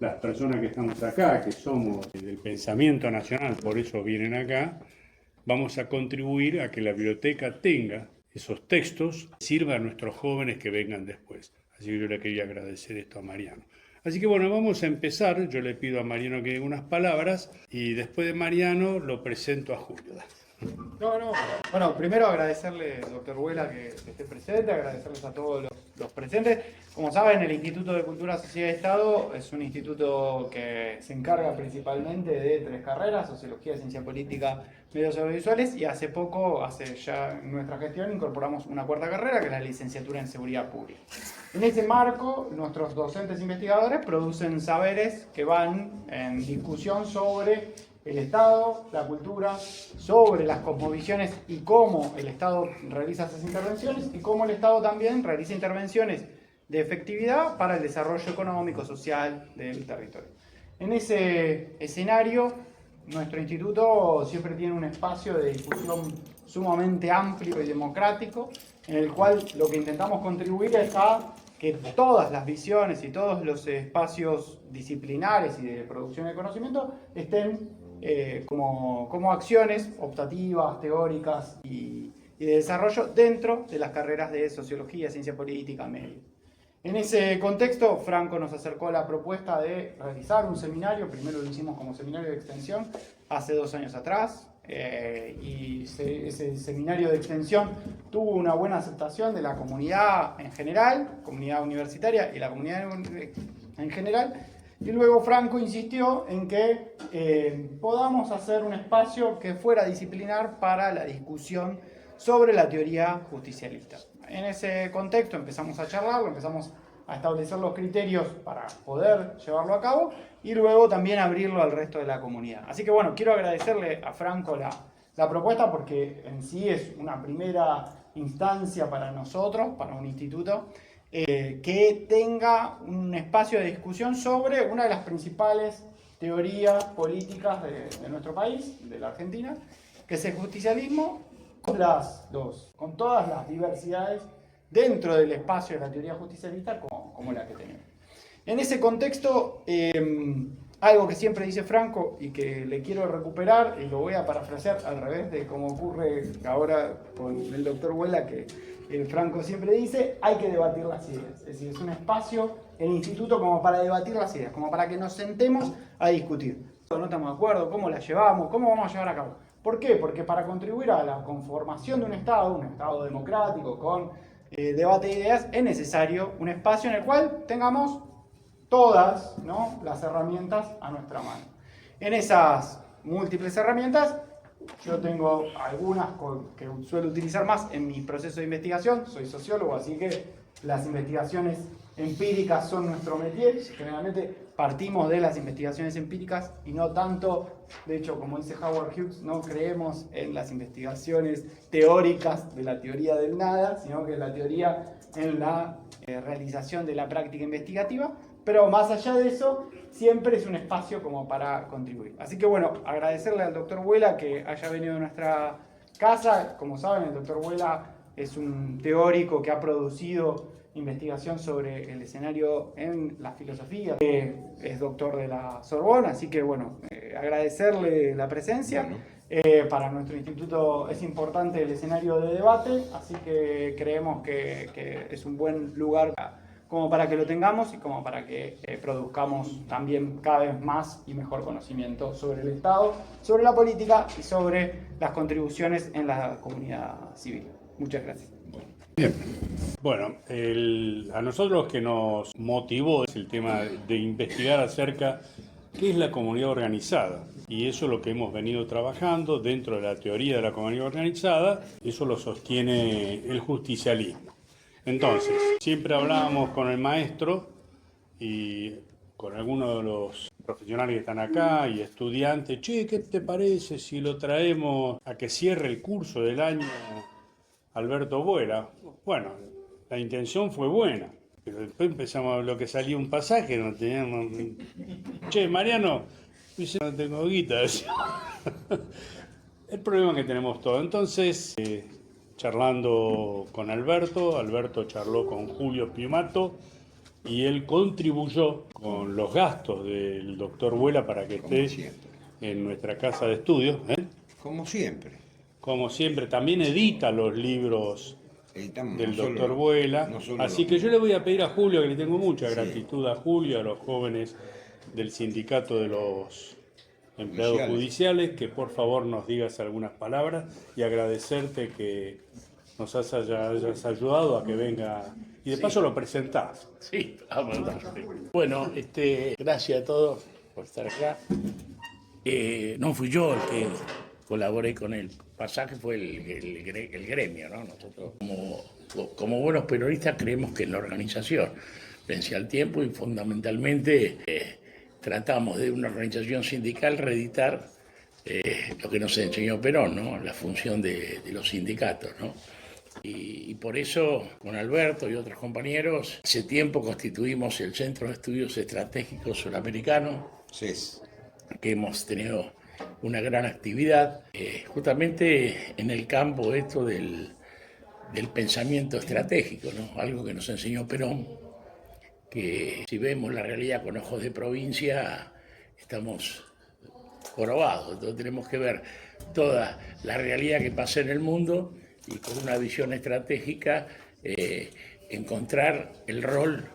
las personas que estamos acá, que somos del pensamiento nacional, por eso vienen acá, vamos a contribuir a que la biblioteca tenga esos textos, sirva a nuestros jóvenes que vengan después. Así que yo le quería agradecer esto a Mariano. Así que bueno, vamos a empezar. Yo le pido a Mariano que diga unas palabras y después de Mariano lo presento a Julio. No. Bueno, primero agradecerle, doctor Huela, que esté presente, agradecerles a todos los presentes. Como saben, el Instituto de Cultura, Sociedad y Estado es un instituto que se encarga principalmente de 3 carreras: Sociología, Ciencia Política, Medios Audiovisuales, y hace poco, hace ya en nuestra gestión, incorporamos una 4ª carrera, que es la Licenciatura en Seguridad Pública. En ese marco, nuestros docentes investigadores producen saberes que van en discusión sobre el Estado, la cultura, sobre las cosmovisiones y cómo el Estado realiza esas intervenciones y cómo el Estado también realiza intervenciones de efectividad para el desarrollo económico, social del territorio. En ese escenario, nuestro instituto siempre tiene un espacio de discusión sumamente amplio y democrático, en el cual lo que intentamos contribuir es a que todas las visiones y todos los espacios disciplinares y de producción de conocimiento estén como acciones optativas, teóricas y de desarrollo dentro de las carreras de Sociología, Ciencia Política, Medio. En ese contexto, Franco nos acercó la propuesta de realizar un seminario. Primero lo hicimos como seminario de extensión hace 2 años atrás, y ese seminario de extensión tuvo una buena aceptación de la comunidad en general, comunidad universitaria y la comunidad en general. Y luego Franco insistió en que podamos hacer un espacio que fuera disciplinar para la discusión sobre la teoría justicialista. En ese contexto empezamos a charlarlo, empezamos a establecer los criterios para poder llevarlo a cabo y luego también abrirlo al resto de la comunidad. Así que bueno, quiero agradecerle a Franco la propuesta, porque en sí es una primera instancia para nosotros, para un instituto, que tenga un espacio de discusión sobre una de las principales teorías políticas de nuestro país, de la Argentina, que es el justicialismo, con todas las diversidades dentro del espacio de la teoría justicialista como la que tenemos. En ese contexto, algo que siempre dice Franco y que le quiero recuperar, y lo voy a parafrasear al revés de como ocurre ahora con el doctor Huela, que Franco siempre dice: hay que debatir las ideas. Es decir, es un espacio, el instituto, como para debatir las ideas, como para que nos sentemos a discutir. No estamos de acuerdo, cómo la llevamos, cómo vamos a llevar a cabo. ¿Por qué? Porque para contribuir a la conformación de un Estado democrático con debate de ideas, es necesario un espacio en el cual tengamos todas, ¿no?, las herramientas a nuestra mano. En esas múltiples herramientas, yo tengo algunas que suelo utilizar más en mi proceso de investigación. Soy sociólogo, así que las investigaciones empíricas son nuestro métier. Generalmente partimos de las investigaciones empíricas y no tanto, de hecho, como dice Howard Hughes, no creemos en las investigaciones teóricas de la teoría del nada, sino que la teoría en la realización de la práctica investigativa. Pero más allá de eso, siempre es un espacio como para contribuir. Así que bueno, agradecerle al doctor Huela que haya venido a nuestra casa. Como saben, el doctor Huela es un teórico que ha producido investigación sobre el escenario en la filosofía. Es doctor de la Sorbona, así que bueno, agradecerle la presencia. Para nuestro instituto es importante el escenario de debate, así que creemos que es un buen lugar como para que lo tengamos y como para que produzcamos también cada vez más y mejor conocimiento sobre el Estado, sobre la política y sobre las contribuciones en la comunidad civil. Muchas gracias. Bien. Bueno, a nosotros lo que nos motivó es el tema de investigar acerca de qué es la comunidad organizada. Y eso es lo que hemos venido trabajando dentro de la teoría de la comunidad organizada. Eso lo sostiene el justicialismo. Entonces, siempre hablábamos con el maestro y con algunos de los profesionales que están acá y estudiantes: che, ¿qué te parece si lo traemos a que cierre el curso del año Alberto Vuela? Bueno, la intención fue buena, pero después empezamos a ver lo que salía un pasaje, no teníamos... Che, Mariano, dice, no tengo guita. El problema que tenemos todo. Entonces, charlando con Alberto charló con Julio Piumato y él contribuyó con los gastos del doctor Vuela para que Como esté siempre. en nuestra casa de estudios. Como siempre. Como siempre, también edita los libros Editamos del no solo doctor Vuela. no solo Así los que yo le voy a pedir a Julio, que le tengo mucha Sí. gratitud a Julio, a los jóvenes del sindicato de los empleados Judiciales. judiciales, que por favor nos digas algunas palabras y agradecerte que nos hayas ayudado a que venga y de paso lo presentás. Sí, vamos. Bueno, gracias a todos por estar acá. No fui yo el que colaboré con el pasaje, fue el gremio, ¿no? Nosotros, como buenos peronistas, creemos que en la organización vence al tiempo y fundamentalmente tratamos de una organización sindical reeditar lo que nos enseñó Perón, ¿no? La función de los sindicatos, ¿no? Y por eso, con Alberto y otros compañeros, hace tiempo constituimos el Centro de Estudios Estratégicos Suramericanos, CES. que hemos tenido una gran actividad, justamente en el campo esto del pensamiento estratégico, ¿no? Algo que nos enseñó Perón, que si vemos la realidad con ojos de provincia, estamos jorobados. Entonces tenemos que ver toda la realidad que pasa en el mundo y con una visión estratégica encontrar el rol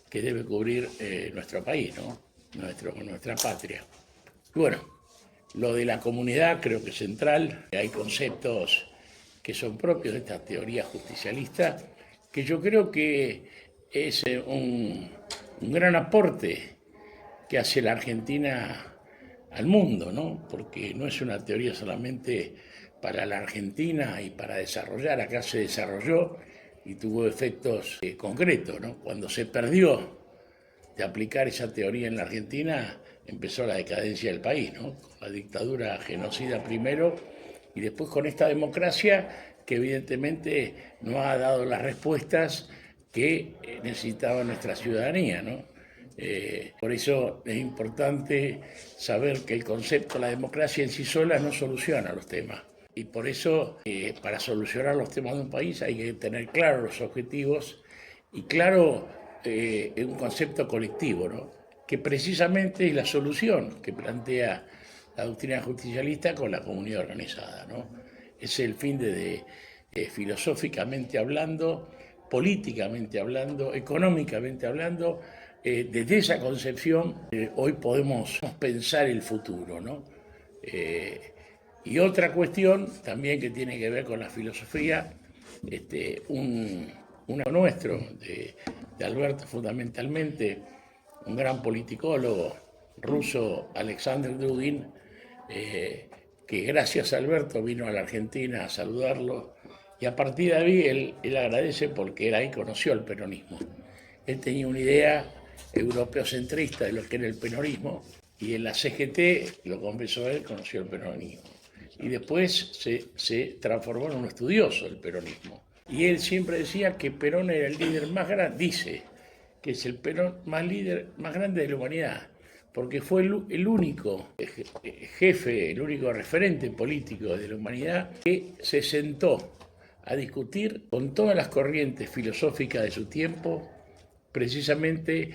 que debe cubrir nuestro país, ¿no? Nuestra patria. Y bueno, lo de la comunidad creo que es central. Hay conceptos que son propios de esta teoría justicialista, que yo creo que es un gran aporte que hace la Argentina al mundo, ¿no? Porque no es una teoría solamente para la Argentina y para desarrollar, acá se desarrolló y tuvo efectos concretos, ¿no? Cuando se perdió de aplicar esa teoría en la Argentina, empezó la decadencia del país, ¿no? Con la dictadura genocida primero y después con esta democracia que evidentemente no ha dado las respuestas que necesitaba nuestra ciudadanía, ¿no? Por eso es importante saber que el concepto de la democracia en sí sola no soluciona los temas. Y por eso, para solucionar los temas de un país hay que tener claros los objetivos y claro un concepto colectivo, ¿no? Que precisamente es la solución que plantea la doctrina justicialista con la comunidad organizada, ¿no? Es el fin filosóficamente hablando, políticamente hablando, económicamente hablando, desde esa concepción hoy podemos pensar el futuro, ¿no? Y otra cuestión también que tiene que ver con la filosofía, uno nuestro, de Alberto fundamentalmente, un gran politicólogo ruso, Alexander Dugin, que gracias a Alberto vino a la Argentina a saludarlo y a partir de ahí él agradece porque él ahí conoció el peronismo. Él tenía una idea europeocentrista de lo que era el peronismo y en la CGT, lo confesó él, conoció el peronismo. Y después se transformó en un estudioso del peronismo. Y él siempre decía que Perón era el líder más grande, dice que es el Perón más grande de la humanidad, porque fue el único jefe, el único referente político de la humanidad que se sentó a discutir con todas las corrientes filosóficas de su tiempo, precisamente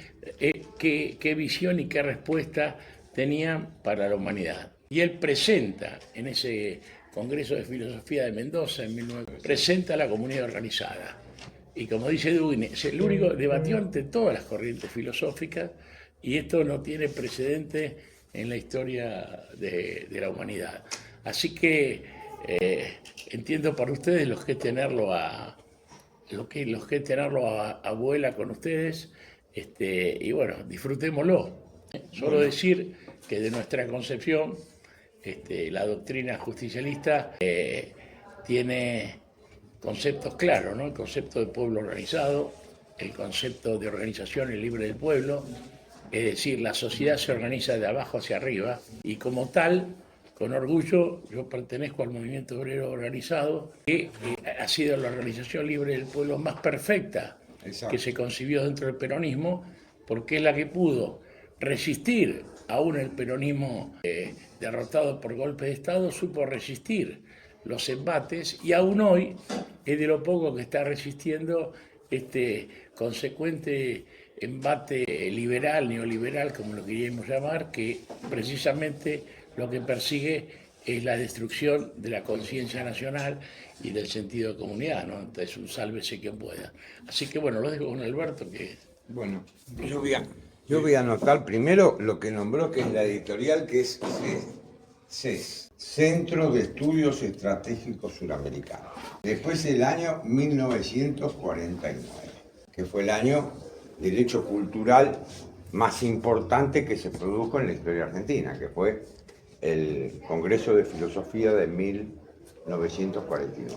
qué visión y qué respuesta tenían para la humanidad. Y él presenta en ese Congreso de Filosofía de Mendoza en 1900, presenta a la comunidad organizada. Y como dice Dugin, es el único, debatió ante todas las corrientes filosóficas y esto no tiene precedente en la historia de la humanidad. Así que entiendo para ustedes lo que es tenerlo a Vuela con ustedes, y bueno, disfrutémoslo. Solo decir que de nuestra concepción, la doctrina justicialista tiene conceptos claros, ¿no? El concepto de pueblo organizado, el concepto de organización libre del pueblo, es decir, la sociedad se organiza de abajo hacia arriba y como tal, con orgullo, yo pertenezco al movimiento obrero organizado, que ha sido la organización libre del pueblo más perfecta. Exacto. Que se concibió dentro del peronismo, porque es la que pudo resistir, aún el peronismo derrotado por golpe de Estado, supo resistir los embates y aún hoy es de lo poco que está resistiendo este consecuente embate liberal, neoliberal, como lo queríamos llamar, que precisamente lo que persigue es la destrucción de la conciencia nacional y del sentido de comunidad, ¿no? Entonces, un sálvese quien pueda. Así que bueno, lo dejo con Alberto, que... Bueno, yo voy a anotar primero lo que nombró, que es la editorial, que es CES, Centro de Estudios Estratégicos Suramericanos. Después el año 1949, que fue el año del hecho cultural más importante que se produjo en la historia argentina, que fue el Congreso de Filosofía de 1949.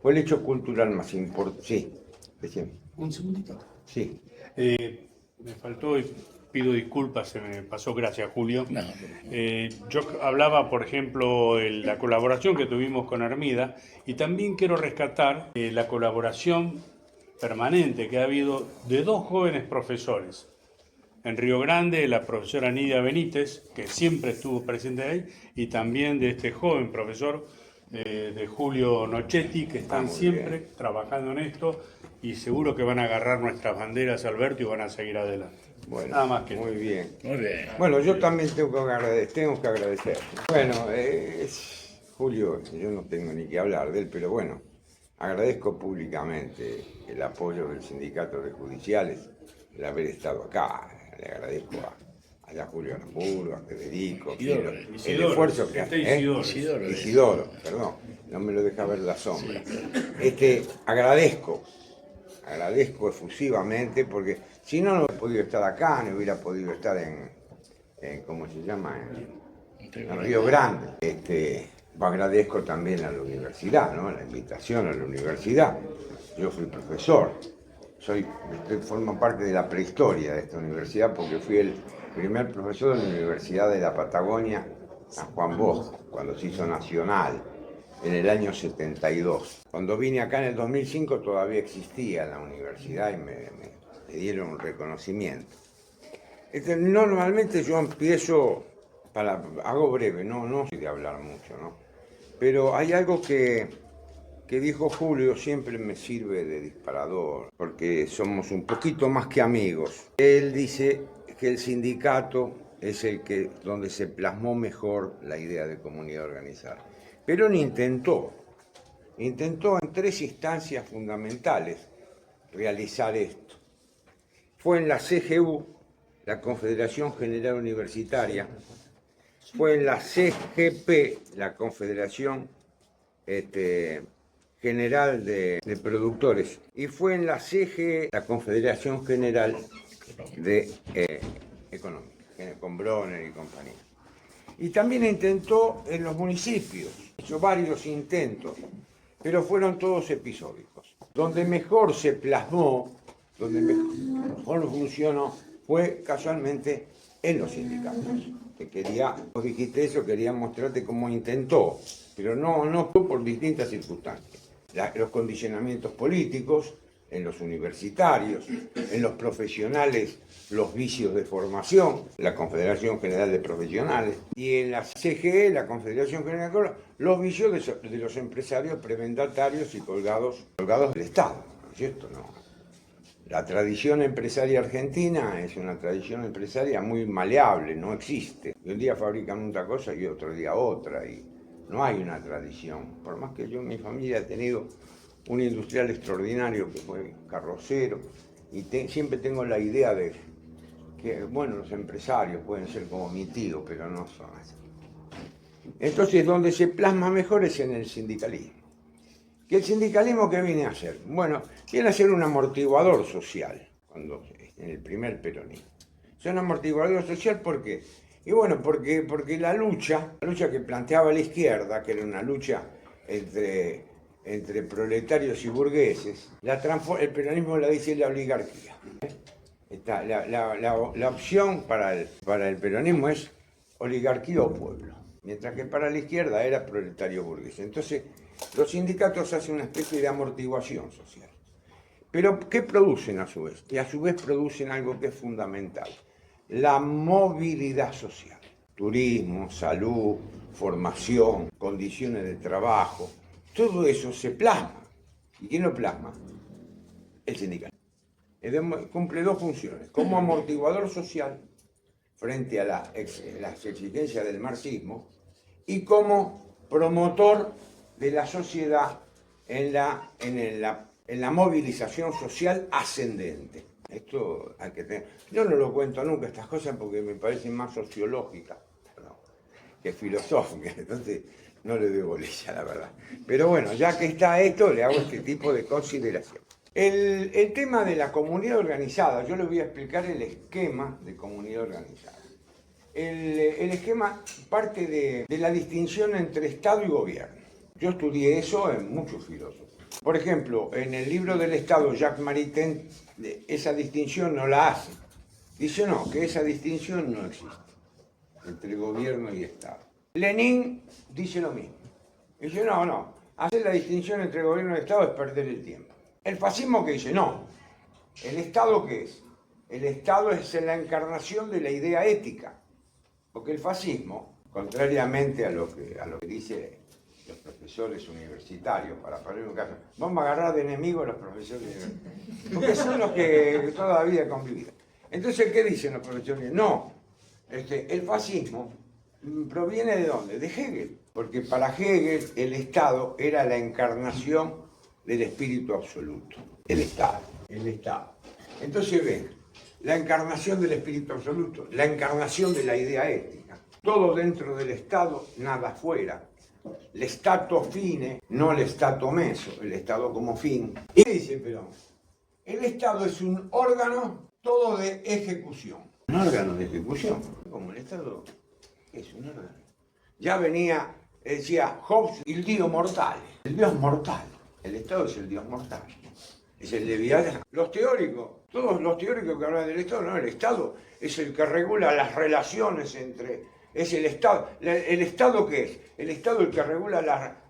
Fue el hecho cultural más importante. Sí, decime. Un segundito. Sí. Me faltó y pido disculpas, se me pasó, gracias Julio. No, Yo hablaba, por ejemplo, de la colaboración que tuvimos con Armida y también quiero rescatar la colaboración permanente que ha habido de dos jóvenes profesores. En Río Grande, la profesora Nidia Benítez, que siempre estuvo presente ahí, y también de este joven profesor de Julio Nochetti, que están siempre trabajando en esto y seguro que van a agarrar nuestras banderas, Alberto, y van a seguir adelante. Bueno, nada más que muy bien. muy bien. Bueno, yo también tengo que agradecer. Bueno, Julio, yo no tengo ni que hablar de él, pero bueno, agradezco públicamente el apoyo del Sindicato de Judiciales, el haber estado acá. Le agradezco a Julio Aramburu, a Federico, Isidoro, el esfuerzo que hace. Isidoro, perdón, no me lo deja ver la sombra. Agradezco efusivamente, porque si no, no hubiera podido estar acá, no hubiera podido estar en ¿cómo se llama? En Río Grande. Agradezco también a la universidad, ¿no? La invitación a la universidad. Yo fui profesor, formo parte de la prehistoria de esta universidad, porque fui el primer profesor de la Universidad de la Patagonia, San Juan Bosco, cuando se hizo nacional, en el año 72. Cuando vine acá en el 2005 todavía existía la universidad y me dieron un reconocimiento. Normalmente yo empiezo, hago breve, no soy de hablar mucho, ¿no? Pero hay algo que dijo Julio, siempre me sirve de disparador, porque somos un poquito más que amigos. Él dice que el sindicato es donde se plasmó mejor la idea de comunidad organizada. Perón intentó en 3 instancias fundamentales realizar esto. Fue en la CGU, la Confederación General Universitaria, fue en la CGP, la Confederación General de Productores, y fue en la CGE, la Confederación General de Económica, con Bronner y compañía. Y también intentó en los municipios, hizo varios intentos, pero fueron todos episódicos. Donde mejor se plasmó, donde mejor funcionó, fue casualmente en los sindicatos. Vos dijiste eso, quería mostrarte cómo intentó, pero no por distintas circunstancias. Los condicionamientos políticos, en los universitarios, en los profesionales, los vicios de formación, la Confederación General de Profesionales, y en la CGE, la Confederación General de los vicios de los empresarios prebendatarios y colgados del Estado, ¿no es cierto? No. La tradición empresaria argentina es una tradición empresaria muy maleable, no existe. Y un día fabrican una cosa y otro día otra, y no hay una tradición. Por más que yo en mi familia he tenido un industrial extraordinario que fue carrocero, y siempre tengo la idea de que, bueno, los empresarios pueden ser como mi tío, pero no son así. Entonces, donde se plasma mejor es en el sindicalismo. ¿Y el sindicalismo qué viene a hacer? Bueno, viene a ser un amortiguador social, en el primer peronismo. Es un amortiguador social, ¿por qué? Y bueno, porque la lucha que planteaba la izquierda, que era una lucha entre proletarios y burgueses, el peronismo la dice la oligarquía. La opción para el peronismo es oligarquía o pueblo, mientras que para la izquierda era proletario burgués. Entonces, los sindicatos hacen una especie de amortiguación social. Pero, ¿qué producen a su vez? Y a su vez producen algo que es fundamental: la movilidad social. Turismo, salud, formación, condiciones de trabajo, todo eso se plasma. ¿Y quién lo plasma? El sindicato. Cumple dos funciones, como amortiguador social frente a las exigencias del marxismo y como promotor de la sociedad en la movilización social ascendente. Esto hay que tener. Yo no lo cuento nunca estas cosas porque me parecen más sociológicas que filosóficas, entonces no le doy bolilla, la verdad. Pero bueno, ya que está esto, le hago este tipo de consideración. El tema de la comunidad organizada, yo le voy a explicar el esquema de comunidad organizada. El esquema parte de la distinción entre Estado y gobierno. Yo estudié eso en muchos filósofos. Por ejemplo, en el libro del Estado, Jacques Maritain esa distinción no la hace. Dice no, que esa distinción no existe entre gobierno y Estado. Lenin dice lo mismo. Dice no, hacer la distinción entre gobierno y Estado es perder el tiempo. El fascismo que dice no, ¿el Estado qué es? El Estado es la encarnación de la idea ética. Porque el fascismo, contrariamente a lo que dicen los profesores universitarios, para poner un caso, vamos a agarrar de enemigos a los profesores universitarios, porque son los que toda la vida han convivido. Entonces, ¿qué dicen los profesores? No, el fascismo proviene ¿de dónde? De Hegel, porque para Hegel el Estado era la encarnación del espíritu absoluto, el Estado. Entonces ven, la encarnación del espíritu absoluto, la encarnación de la idea ética, todo dentro del Estado, nada fuera. L'Estato fine, no l'Estato meso, el Estado como fin. Y dice Perón, el Estado es un órgano todo de ejecución. Un órgano de ejecución, como el Estado es un órgano. Ya venía, decía Hobbes, el Dios mortal, el Dios mortal. El Estado es el Dios mortal, es el Leviatán. Los teóricos, todos los teóricos que hablan del Estado, no, el Estado es el que regula las relaciones entre... Es el Estado. ¿El Estado qué es? El Estado el que regula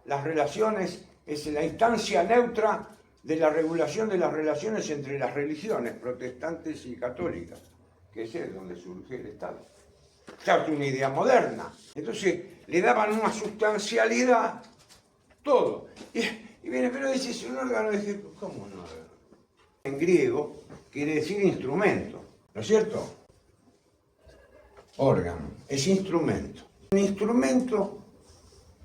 las relaciones, es la instancia neutra de la regulación de las relaciones entre las religiones protestantes y católicas, que es donde surge el Estado. Esta es una idea moderna. Entonces le daban una sustancialidad, todo. Y viene, pero dice, es un órgano de ejecución. ¿Cómo un órgano? En griego quiere decir instrumento, ¿no es cierto? Órgano, es instrumento. Un instrumento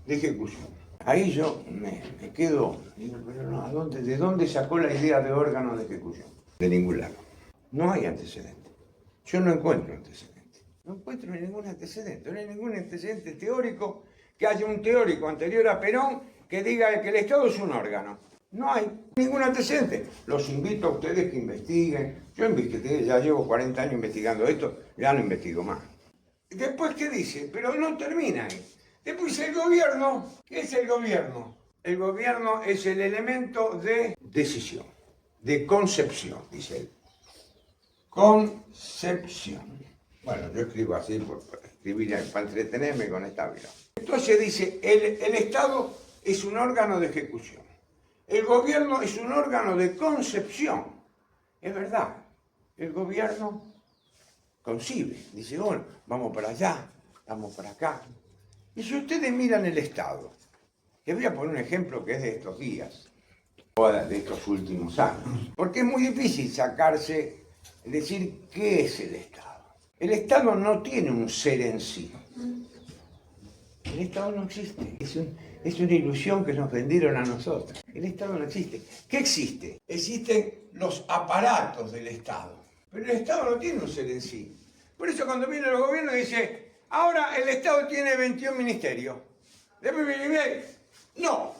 de ejecución. Ahí yo me quedo, digo, pero no, ¿de dónde sacó la idea de órgano de ejecución? De ningún lado. No hay antecedente. Yo no encuentro antecedente. No encuentro ningún antecedente. No hay ningún antecedente teórico que haya un teórico anterior a Perón que diga que el Estado es un órgano. No hay ningún antecedente. Los invito a ustedes que investiguen. Yo investigué, ya llevo 40 años investigando esto, ya no investigo más. Después, ¿qué dice? Pero no termina ahí. Después el gobierno. ¿Qué es el gobierno? El gobierno es el elemento de decisión, de concepción, dice él. Concepción. Bueno, yo escribo así para entretenerme con esta vida. Entonces dice, el Estado es un órgano de ejecución. El gobierno es un órgano de concepción. Es verdad, el gobierno concibe, dice, bueno, vamos para allá, vamos para acá. Y si ustedes miran el Estado, les voy a poner un ejemplo que es de estos días, o de estos últimos años, porque es muy difícil decir qué es el Estado. El Estado no tiene un ser en sí. El Estado no existe, es una ilusión que nos vendieron a nosotros. El Estado no existe. ¿Qué existe? Existen los aparatos del Estado. Pero el Estado no tiene un ser en sí. Por eso cuando viene el gobierno dice, ahora el Estado tiene 21 ministerios. Después viene, no,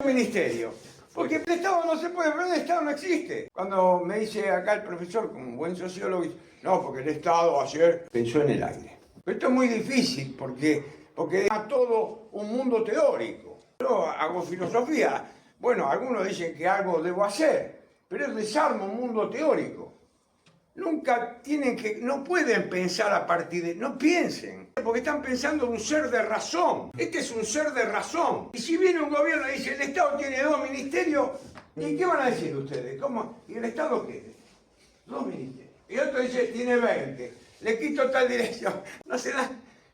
un ministerio. Porque el Estado no se puede, pero el Estado no existe. Cuando me dice acá el profesor, como un buen sociólogo, dice, no, porque el Estado ayer pensó en el aire. Pero esto es muy difícil porque es todo un mundo teórico. Yo hago filosofía. Bueno, algunos dicen que algo debo hacer, pero es desarmo un mundo teórico. Nunca no pueden pensar a partir de... No piensen, porque están pensando en un ser de razón. Este es un ser de razón. Y si viene un gobierno y dice, el Estado tiene 2 ministerios, ¿y qué van a decir ustedes? ¿Cómo? ¿Y el Estado qué? 2 ministerios. Y otro dice, tiene 20. Le quito tal dirección.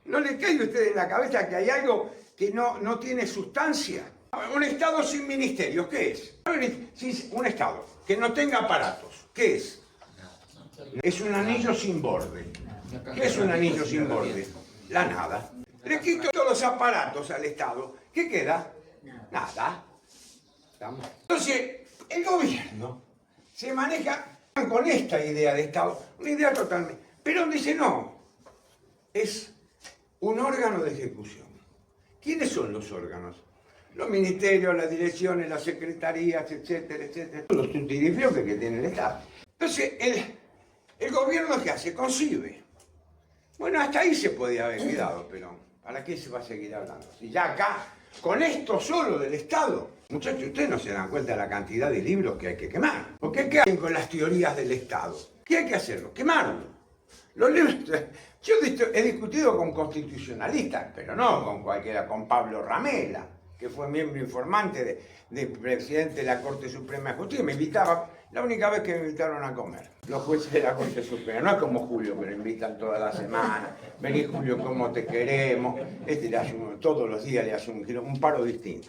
No le cae a ustedes en la cabeza que hay algo que no tiene sustancia. Un Estado sin ministerios, ¿qué es? Un Estado que no tenga aparatos, ¿qué es? Es un anillo sin borde. ¿Qué es un anillo sin borde? La nada. Le quito todos los aparatos al Estado. ¿Qué queda? Nada. ¿Estamos? Entonces, el gobierno se maneja con esta idea de Estado, una idea totalmente. Pero dice no, es un órgano de ejecución. ¿Quiénes son los órganos? Los ministerios, las direcciones, las secretarías, etcétera, etcétera. Los subsidiarios que tiene el Estado. Entonces, el gobierno ¿qué hace? Concibe. Bueno, hasta ahí se podía haber quedado, pero ¿para qué se va a seguir hablando? Si ya acá, con esto solo del Estado, muchachos, ustedes no se dan cuenta de la cantidad de libros que hay que quemar. Porque ¿qué hacen con las teorías del Estado? ¿Qué hay que hacerlo? Quemarlo. Los libros, yo he discutido con constitucionalistas, pero no con cualquiera, con Pablo Ramela, que fue miembro informante de presidente de la Corte Suprema de Justicia. Me invitaba, la única vez que me invitaron a comer, los jueces de la Corte Suprema. No es como Julio, que lo invitan toda la semana. Vení, Julio, cómo te queremos. Le hace todos los días le hace un paro distinto.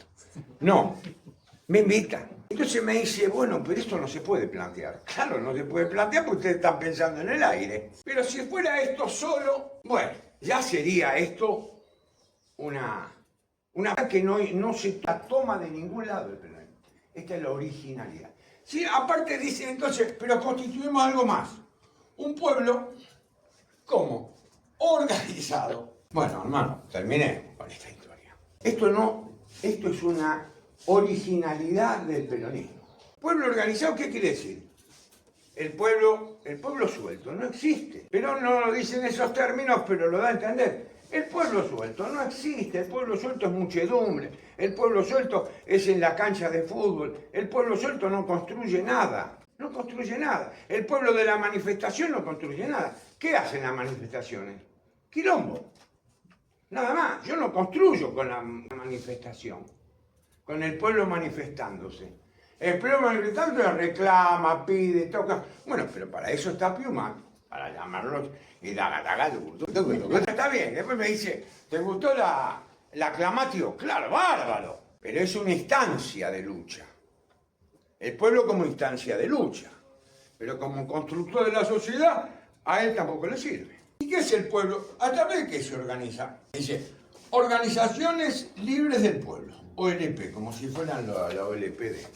No, me invitan. Entonces me dice, bueno, pero esto no se puede plantear. Claro, no se puede plantear porque ustedes están pensando en el aire. Pero si fuera esto solo, bueno, ya sería esto una que no se toma de ningún lado el peronismo. Esta es la originalidad. Sí, aparte dicen entonces, pero constituimos algo más. Un pueblo, ¿cómo? Organizado. Bueno, hermano, terminé con esta historia. Esto es una originalidad del peronismo. Pueblo organizado, ¿qué quiere decir? El pueblo suelto no existe. Pero no lo dicen esos términos, pero lo da a entender. El pueblo suelto no existe, el pueblo suelto es muchedumbre, el pueblo suelto es en la cancha de fútbol, el pueblo suelto no construye nada, no construye nada. El pueblo de la manifestación no construye nada. ¿Qué hacen las manifestaciones? Quilombo. Nada más, yo no construyo con la manifestación, con el pueblo manifestándose. El pueblo manifestándose reclama, pide, toca. Bueno, pero para eso está Piuma, para llamarlos y está bien. Después me dice, ¿te gustó la aclamatio? Claro, bárbaro. Pero es una instancia de lucha. El pueblo como instancia de lucha. Pero como constructor de la sociedad, a él tampoco le sirve. ¿Y qué es el pueblo? ¿A través de qué se organiza? Dice, organizaciones libres del pueblo. OLP, como si fueran la OLP de...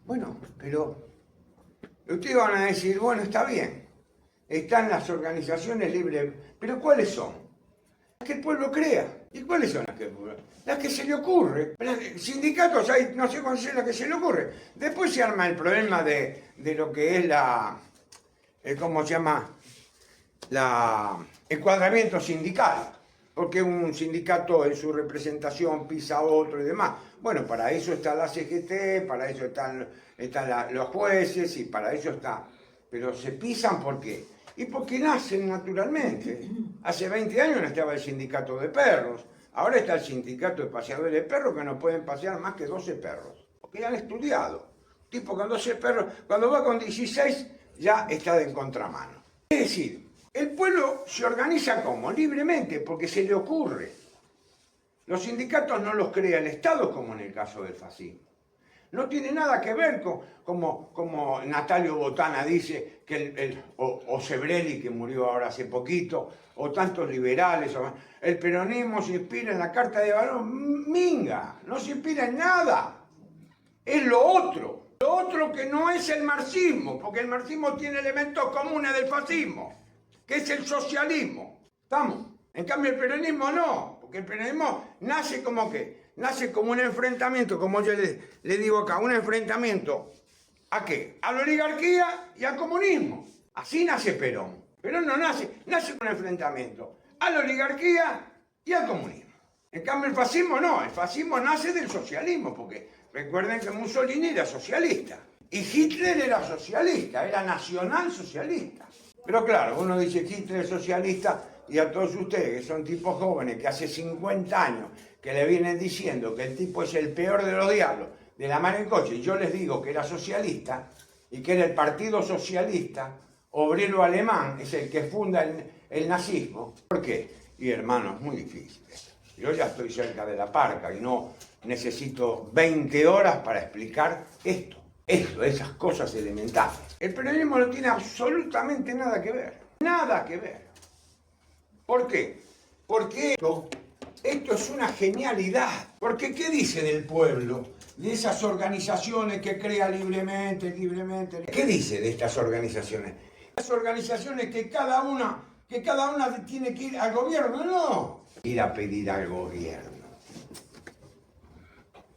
Bueno, pero ustedes van a decir, bueno, está bien, están las organizaciones libres, pero ¿cuáles son? Las que el pueblo crea. ¿Y cuáles son las que el pueblo? Las que se le ocurre. Sindicatos hay, no sé cuáles son las que se le ocurre. Después se arma el problema de lo que es ¿cómo se llama? Encuadramiento sindical. Porque un sindicato en su representación pisa a otro y demás. Bueno, para eso está la CGT, para eso están los jueces y para eso está. Pero se pisan ¿por qué? Y porque nacen naturalmente. Hace 20 años no estaba el sindicato de perros. Ahora está el sindicato de paseadores de perros que no pueden pasear más que 12 perros. Porque han estudiado. Tipo con 12 perros, cuando va con 16 ya está de contramano. Es decir, el pueblo se organiza ¿cómo? Libremente, porque se le ocurre. Los sindicatos no los crea el Estado, como en el caso del fascismo. No tiene nada que ver con, como Natalio Botana dice, o Sebrelli, que murió ahora hace poquito, o tantos liberales. El peronismo se inspira en la Carta de Barón. Minga, no se inspira en nada. Es lo otro que no es el marxismo, porque el marxismo tiene elementos comunes del fascismo, que es el socialismo. ¿Estamos? En cambio el peronismo no, porque el peronismo nace como ¿qué? Nace como un enfrentamiento, como yo le digo acá, un enfrentamiento ¿a qué? A la oligarquía y al comunismo. Así nace Perón. Perón no nace con un enfrentamiento a la oligarquía y al comunismo. En cambio el fascismo no, el fascismo nace del socialismo, porque recuerden que Mussolini era socialista y Hitler era socialista, era nacional socialista. Pero claro, uno dice Hitler es socialista y a todos ustedes que son tipos jóvenes que hace 50 años que le vienen diciendo que el tipo es el peor de los diablos, de la mano en coche, y yo les digo que era socialista y que era el Partido Socialista Obrero Alemán, es el que funda el nazismo. ¿Por qué? Y hermano, es muy difícil esto. Yo ya estoy cerca de la parca y no necesito 20 horas para explicar esto, esas cosas elementales. El periodismo no tiene absolutamente nada que ver. Nada que ver. ¿Por qué? Porque esto es una genialidad. Porque ¿qué dice del pueblo? De esas organizaciones que crea libremente. ¿Qué dice de estas organizaciones? Las organizaciones que cada una tiene que ir al gobierno, no. Ir a pedir al gobierno.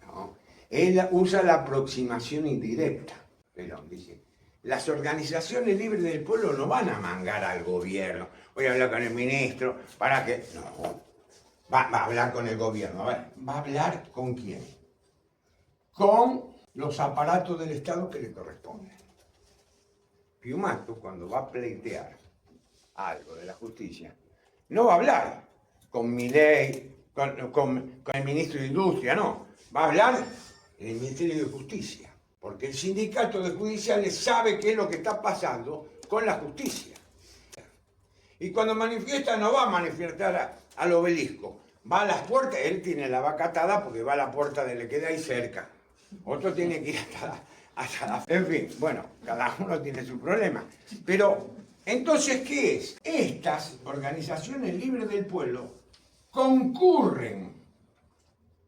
No. Él usa la aproximación indirecta. Perón dice, las organizaciones libres del pueblo no van a mangar al gobierno. Voy a hablar con el ministro para que... No, va a hablar con el gobierno. A ver, ¿va a hablar con quién? Con los aparatos del Estado que le corresponden. Piumato, cuando va a pleitear algo de la justicia, no va a hablar con Milei, con el ministro de Industria, no. Va a hablar en el Ministerio de Justicia. Porque el sindicato de judiciales sabe qué es lo que está pasando con la justicia. Y cuando manifiesta, no va a manifestar al obelisco. Va a las puertas, él tiene la vaca atada porque va a la puerta de le queda ahí cerca. Otro tiene que ir hasta la... En fin, bueno, cada uno tiene su problema. Pero, entonces, ¿qué es? Estas organizaciones libres del pueblo concurren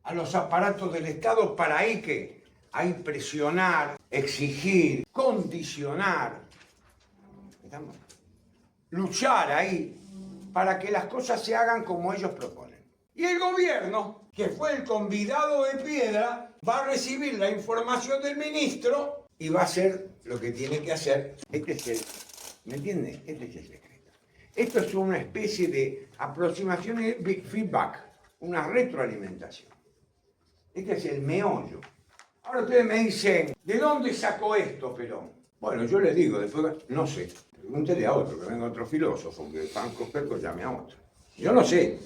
a los aparatos del Estado para ahí que... Hay presionar, exigir, condicionar, luchar ahí para que las cosas se hagan como ellos proponen. Y el gobierno, que fue el convidado de piedra, va a recibir la información del ministro y va a hacer lo que tiene que hacer. ¿Me entiende? Este es el secreto. Esto es una especie de aproximación y feedback, una retroalimentación. Este es el meollo. Ahora ustedes me dicen, ¿de dónde sacó esto Perón? Bueno, yo les digo, después, no sé. Pregúntele a otro, que venga otro filósofo, que Franco Perco llame a otro. Yo no sé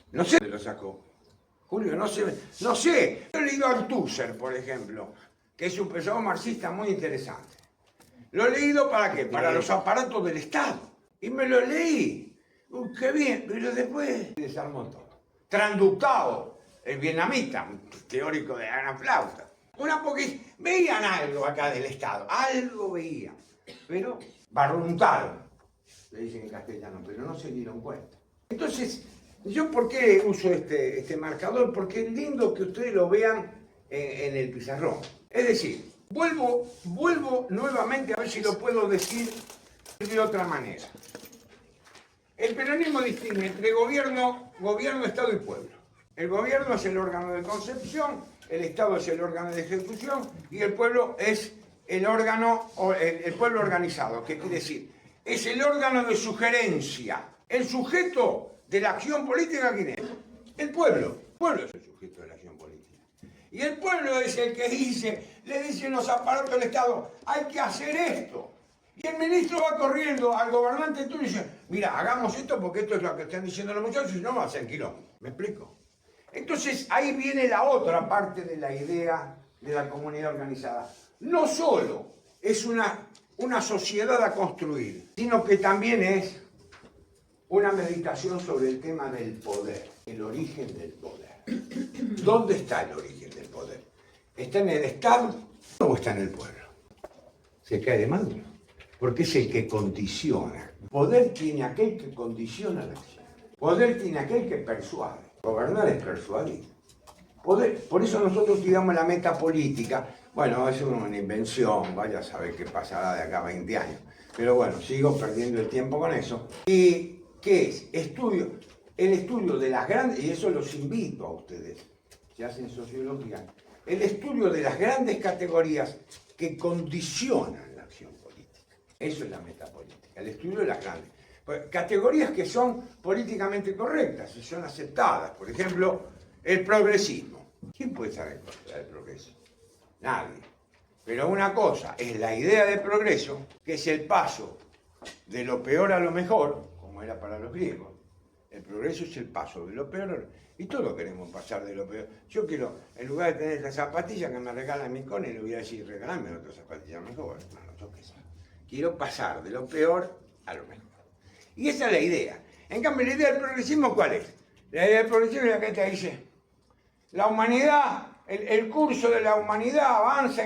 de dónde lo sacó. Julio, no sé. Yo he leído a Althusser, por ejemplo, que es un pensador marxista muy interesante. Lo he leído ¿para qué? Para los aparatos del Estado. Y me lo leí. Qué bien, pero después desarmó todo. Transductado, el vietnamita, un teórico de la gran flauta. Porque veían algo acá del Estado, algo veían, pero barruntaron, le dicen en castellano, pero no se dieron cuenta. Entonces, ¿yo por qué uso este marcador? Porque es lindo que ustedes lo vean en el pizarrón. Es decir, vuelvo nuevamente a ver si lo puedo decir de otra manera. El peronismo distingue entre gobierno, Estado y pueblo. El gobierno es el órgano de concepción, el Estado es el órgano de ejecución y el pueblo es el órgano, el pueblo organizado. ¿Qué quiere decir? Es el órgano de sugerencia. El sujeto de la acción política, ¿quién es? El pueblo. El pueblo es el sujeto de la acción política. Y el pueblo es el que le dicen los aparatos del Estado, hay que hacer esto. Y el ministro va corriendo al gobernante y dice, mira, hagamos esto porque esto es lo que están diciendo los muchachos y no va a ser quilombo. ¿Me explico? Entonces ahí viene la otra parte de la idea de la comunidad organizada. No solo es una sociedad a construir, sino que también es una meditación sobre el tema del poder, el origen del poder. ¿Dónde está el origen del poder? ¿Está en el Estado o está en el pueblo? Se cae de madre, porque es el que condiciona. Poder tiene aquel que condiciona la acción. Poder tiene aquel que persuade. Gobernar es persuadir. Poder, por eso nosotros tiramos la meta política. Bueno, es una invención, vaya a saber qué pasará de acá a 20 años. Pero bueno, sigo perdiendo el tiempo con eso. ¿Y qué es? El estudio de las grandes, y eso los invito a ustedes, si hacen sociología, el estudio de las grandes categorías que condicionan la acción política. Eso es la meta política, el estudio de las grandes. Categorías que son políticamente correctas y son aceptadas. Por ejemplo, el progresismo. ¿Quién puede estar en contra del progreso? Nadie. Pero una cosa es la idea de progreso, que es el paso de lo peor a lo mejor, como era para los griegos. El progreso es el paso de lo peor, y todos queremos pasar de lo peor. Yo quiero, en lugar de tener esa zapatilla que me regalan mi cone, le voy a decir, regalame otra zapatilla mejor. No, yo qué sé. Quiero pasar de lo peor a lo mejor. Y esa es la idea. En cambio, la idea del progresismo, ¿cuál es? La idea del progresismo es la que te dice, la humanidad, el curso de la humanidad avanza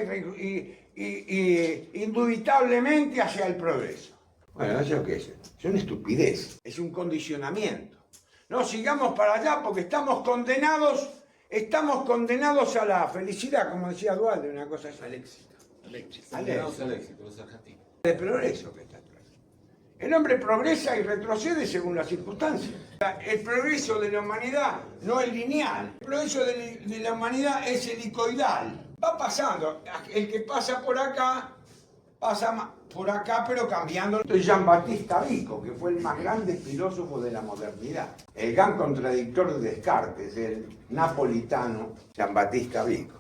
indubitablemente hacia el progreso. Bueno, ¿eso qué es? Es una estupidez, es un condicionamiento. No sigamos para allá porque estamos condenados a la felicidad, como decía Dualde, una cosa así. Al éxito. Al éxito. Condenados al éxito, los argentinos. De progreso que está atrás. El hombre progresa y retrocede según las circunstancias. El progreso de la humanidad no es lineal. El progreso de la humanidad es helicoidal. Va pasando. El que pasa por acá, pasa por acá, pero cambiando. Jean-Baptiste Vico, que fue el más grande filósofo de la modernidad. El gran contradictor de Descartes, el napolitano Jean-Baptiste Vico.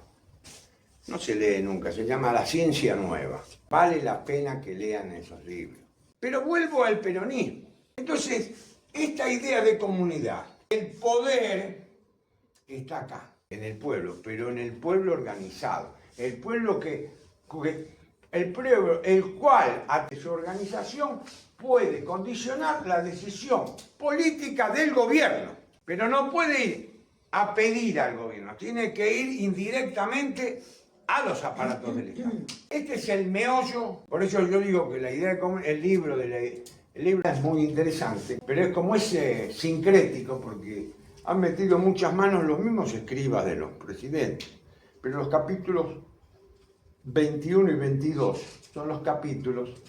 No se lee nunca, se llama La Ciencia Nueva. Vale la pena que lean esos libros. Pero vuelvo al peronismo. Entonces, esta idea de comunidad, el poder está acá, en el pueblo, pero en el pueblo organizado. El pueblo el cual, a su organización, puede condicionar la decisión política del gobierno. Pero no puede ir a pedir al gobierno, tiene que ir indirectamente a los aparatos del Estado. Este es el meollo, por eso yo digo que la idea de el libro es muy interesante, pero es como ese sincrético porque han metido muchas manos los mismos escribas de los presidentes, pero los capítulos 21 y 22 son los capítulos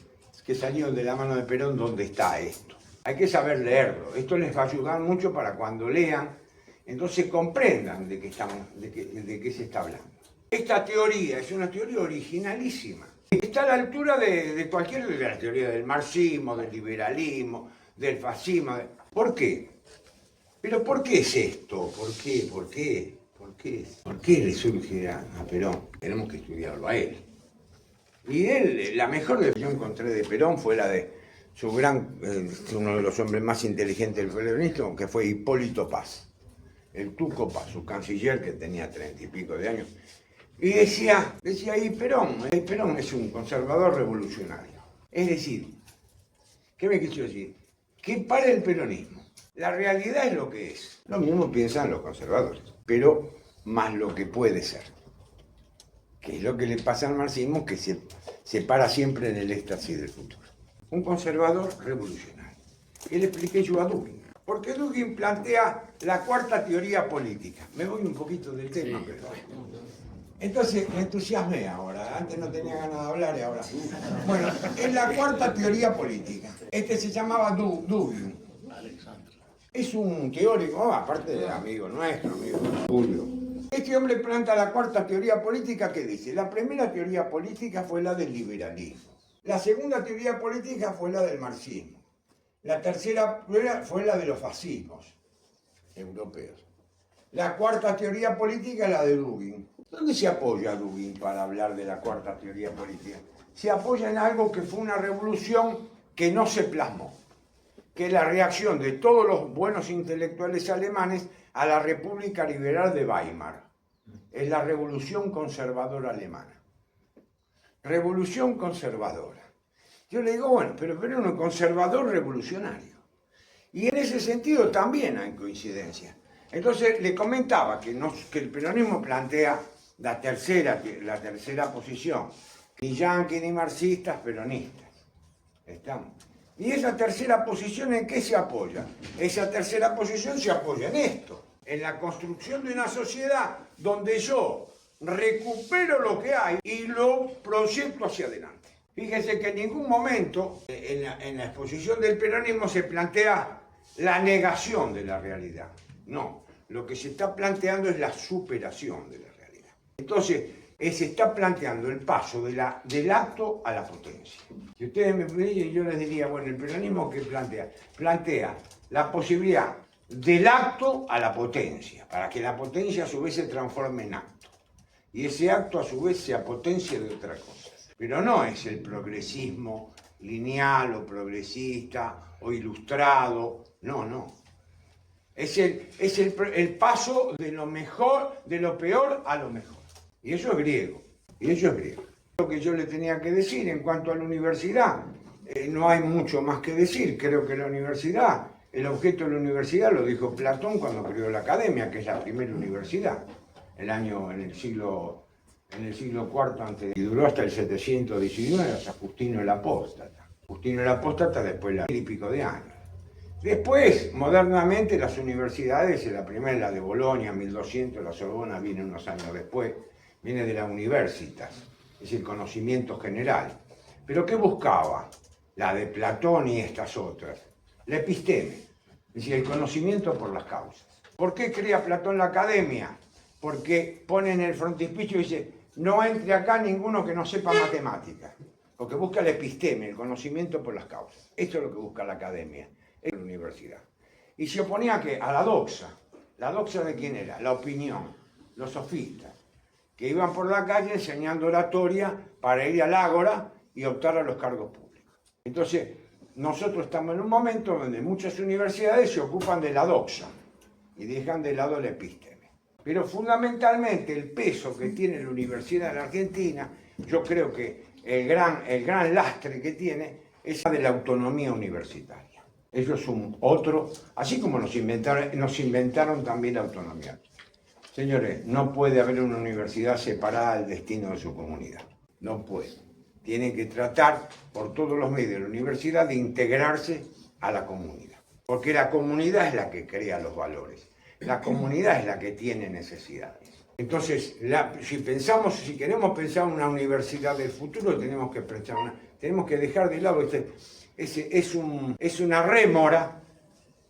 que salieron de la mano de Perón donde está esto. Hay que saber leerlo, esto les va a ayudar mucho para cuando lean, entonces comprendan de qué se está hablando. Esta teoría es una teoría originalísima. Está a la altura de cualquier de la teoría del marxismo, del liberalismo, del fascismo. ¿Por qué? Pero ¿por qué es esto? ¿Por qué? ¿Por qué? ¿Por qué? ¿Por qué le surge a Perón? Tenemos que estudiarlo a él. Y él, la mejor definición que encontré de Perón fue la de su uno de los hombres más inteligentes del peronismo, que fue Hipólito Paz. El Tuco Paz, su canciller que tenía 30 y pico de años. Y decía ahí Perón es un conservador revolucionario. Es decir, ¿qué me quiso decir? Que para el peronismo, la realidad es lo que es. Lo mismo piensan los conservadores, pero más lo que puede ser. Que es lo que le pasa al marxismo, que se para siempre en el éxtasis del futuro. Un conservador revolucionario. Y le expliqué yo a Dugin. Porque Dugin plantea la cuarta teoría política. Me voy un poquito del tema, pero... Entonces me entusiasmé ahora, antes no tenía ganas de hablar y ahora. Bueno, es la cuarta teoría política. Este se llamaba Dugin. Es un teórico, aparte de amigo nuestro, amigo Julio. Este hombre planta la cuarta teoría política que dice, la primera teoría política fue la del liberalismo. La segunda teoría política fue la del marxismo. La tercera fue la de los fascismos europeos. La cuarta teoría política es la de Dugin. ¿Dónde se apoya Dugin para hablar de la cuarta teoría política? Se apoya en algo que fue una revolución que no se plasmó, que es la reacción de todos los buenos intelectuales alemanes a la República Liberal de Weimar. Es la revolución conservadora alemana. Revolución conservadora. Yo le digo, bueno, pero es un conservador revolucionario. Y en ese sentido también hay coincidencias. Entonces le comentaba que el peronismo plantea la tercera posición, ni yanquis ni marxistas, peronistas. ¿Estamos? Y esa tercera posición, ¿en qué se apoya? Esa tercera posición se apoya en esto, en la construcción de una sociedad donde yo recupero lo que hay y lo proyecto hacia adelante. Fíjense que en ningún momento en la exposición del peronismo se plantea la negación de la realidad. No, lo que se está planteando es la superación de la realidad. Entonces, se está planteando el paso del acto a la potencia. Si ustedes me piden, yo les diría, bueno, el peronismo ¿qué plantea? Plantea la posibilidad del acto a la potencia, para que la potencia a su vez se transforme en acto. Y ese acto a su vez sea potencia de otra cosa. Pero no es el progresismo lineal o progresista o ilustrado, no. Es el paso de lo mejor, de lo peor a lo mejor. Y eso es griego. Lo que yo le tenía que decir en cuanto a la universidad, no hay mucho más que decir. Creo que la universidad El objeto de la universidad lo dijo Platón cuando creó la academia, que es la primera universidad, en el siglo IV antes, y duró hasta el 719, hasta Justino el Apóstata. Justino el Apóstata después de 1000 y pico de años. Después, modernamente, las universidades, la primera es la de Bolonia, 1200, la Sorbona viene unos años después, viene de la Universitas, es el conocimiento general. ¿Pero qué buscaba? La de Platón y estas otras. La episteme, es decir, el conocimiento por las causas. ¿Por qué crea Platón la academia? Porque pone en el frontispicio y dice, no entre acá ninguno que no sepa matemáticas. Porque busca la episteme, el conocimiento por las causas. Esto es lo que busca la academia, es la universidad. Y se oponía ¿a qué? A la doxa. ¿La doxa de quién era? La opinión, los sofistas, que iban por la calle enseñando oratoria para ir al ágora y optar a los cargos públicos. Entonces, nosotros estamos en un momento donde muchas universidades se ocupan de la doxa y dejan de lado la episteme. Pero fundamentalmente el peso que tiene la universidad en la Argentina, yo creo que el gran lastre que tiene es la de la autonomía universitaria. Eso es otro, así como nos inventaron también la autonomía. Señores, no puede haber una universidad separada del destino de su comunidad. No puede. Tienen que tratar por todos los medios de la universidad de integrarse a la comunidad. Porque la comunidad es la que crea los valores. La comunidad es la que tiene necesidades. Entonces, si queremos pensar una universidad del futuro, tenemos que dejar de lado es una rémora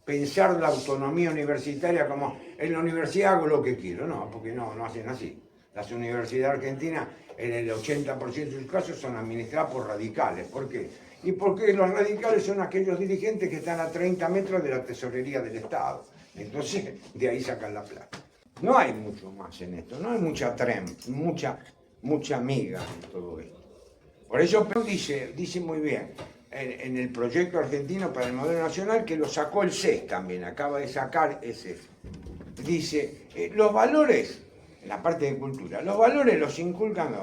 pensar la autonomía universitaria como en la universidad hago lo que quiero. No, porque no hacen así. Las universidades argentinas, en el 80% de sus casos, son administradas por radicales. ¿Por qué? Y porque los radicales son aquellos dirigentes que están a 30 metros de la tesorería del Estado. Entonces, de ahí sacan la plata. No hay mucho más en esto, no hay mucha miga en todo esto. Por eso dice muy bien, en el proyecto argentino para el modelo nacional, que lo sacó el CES también, acaba de sacar ese. Dice, los valores, en la parte de cultura, los valores los inculcan,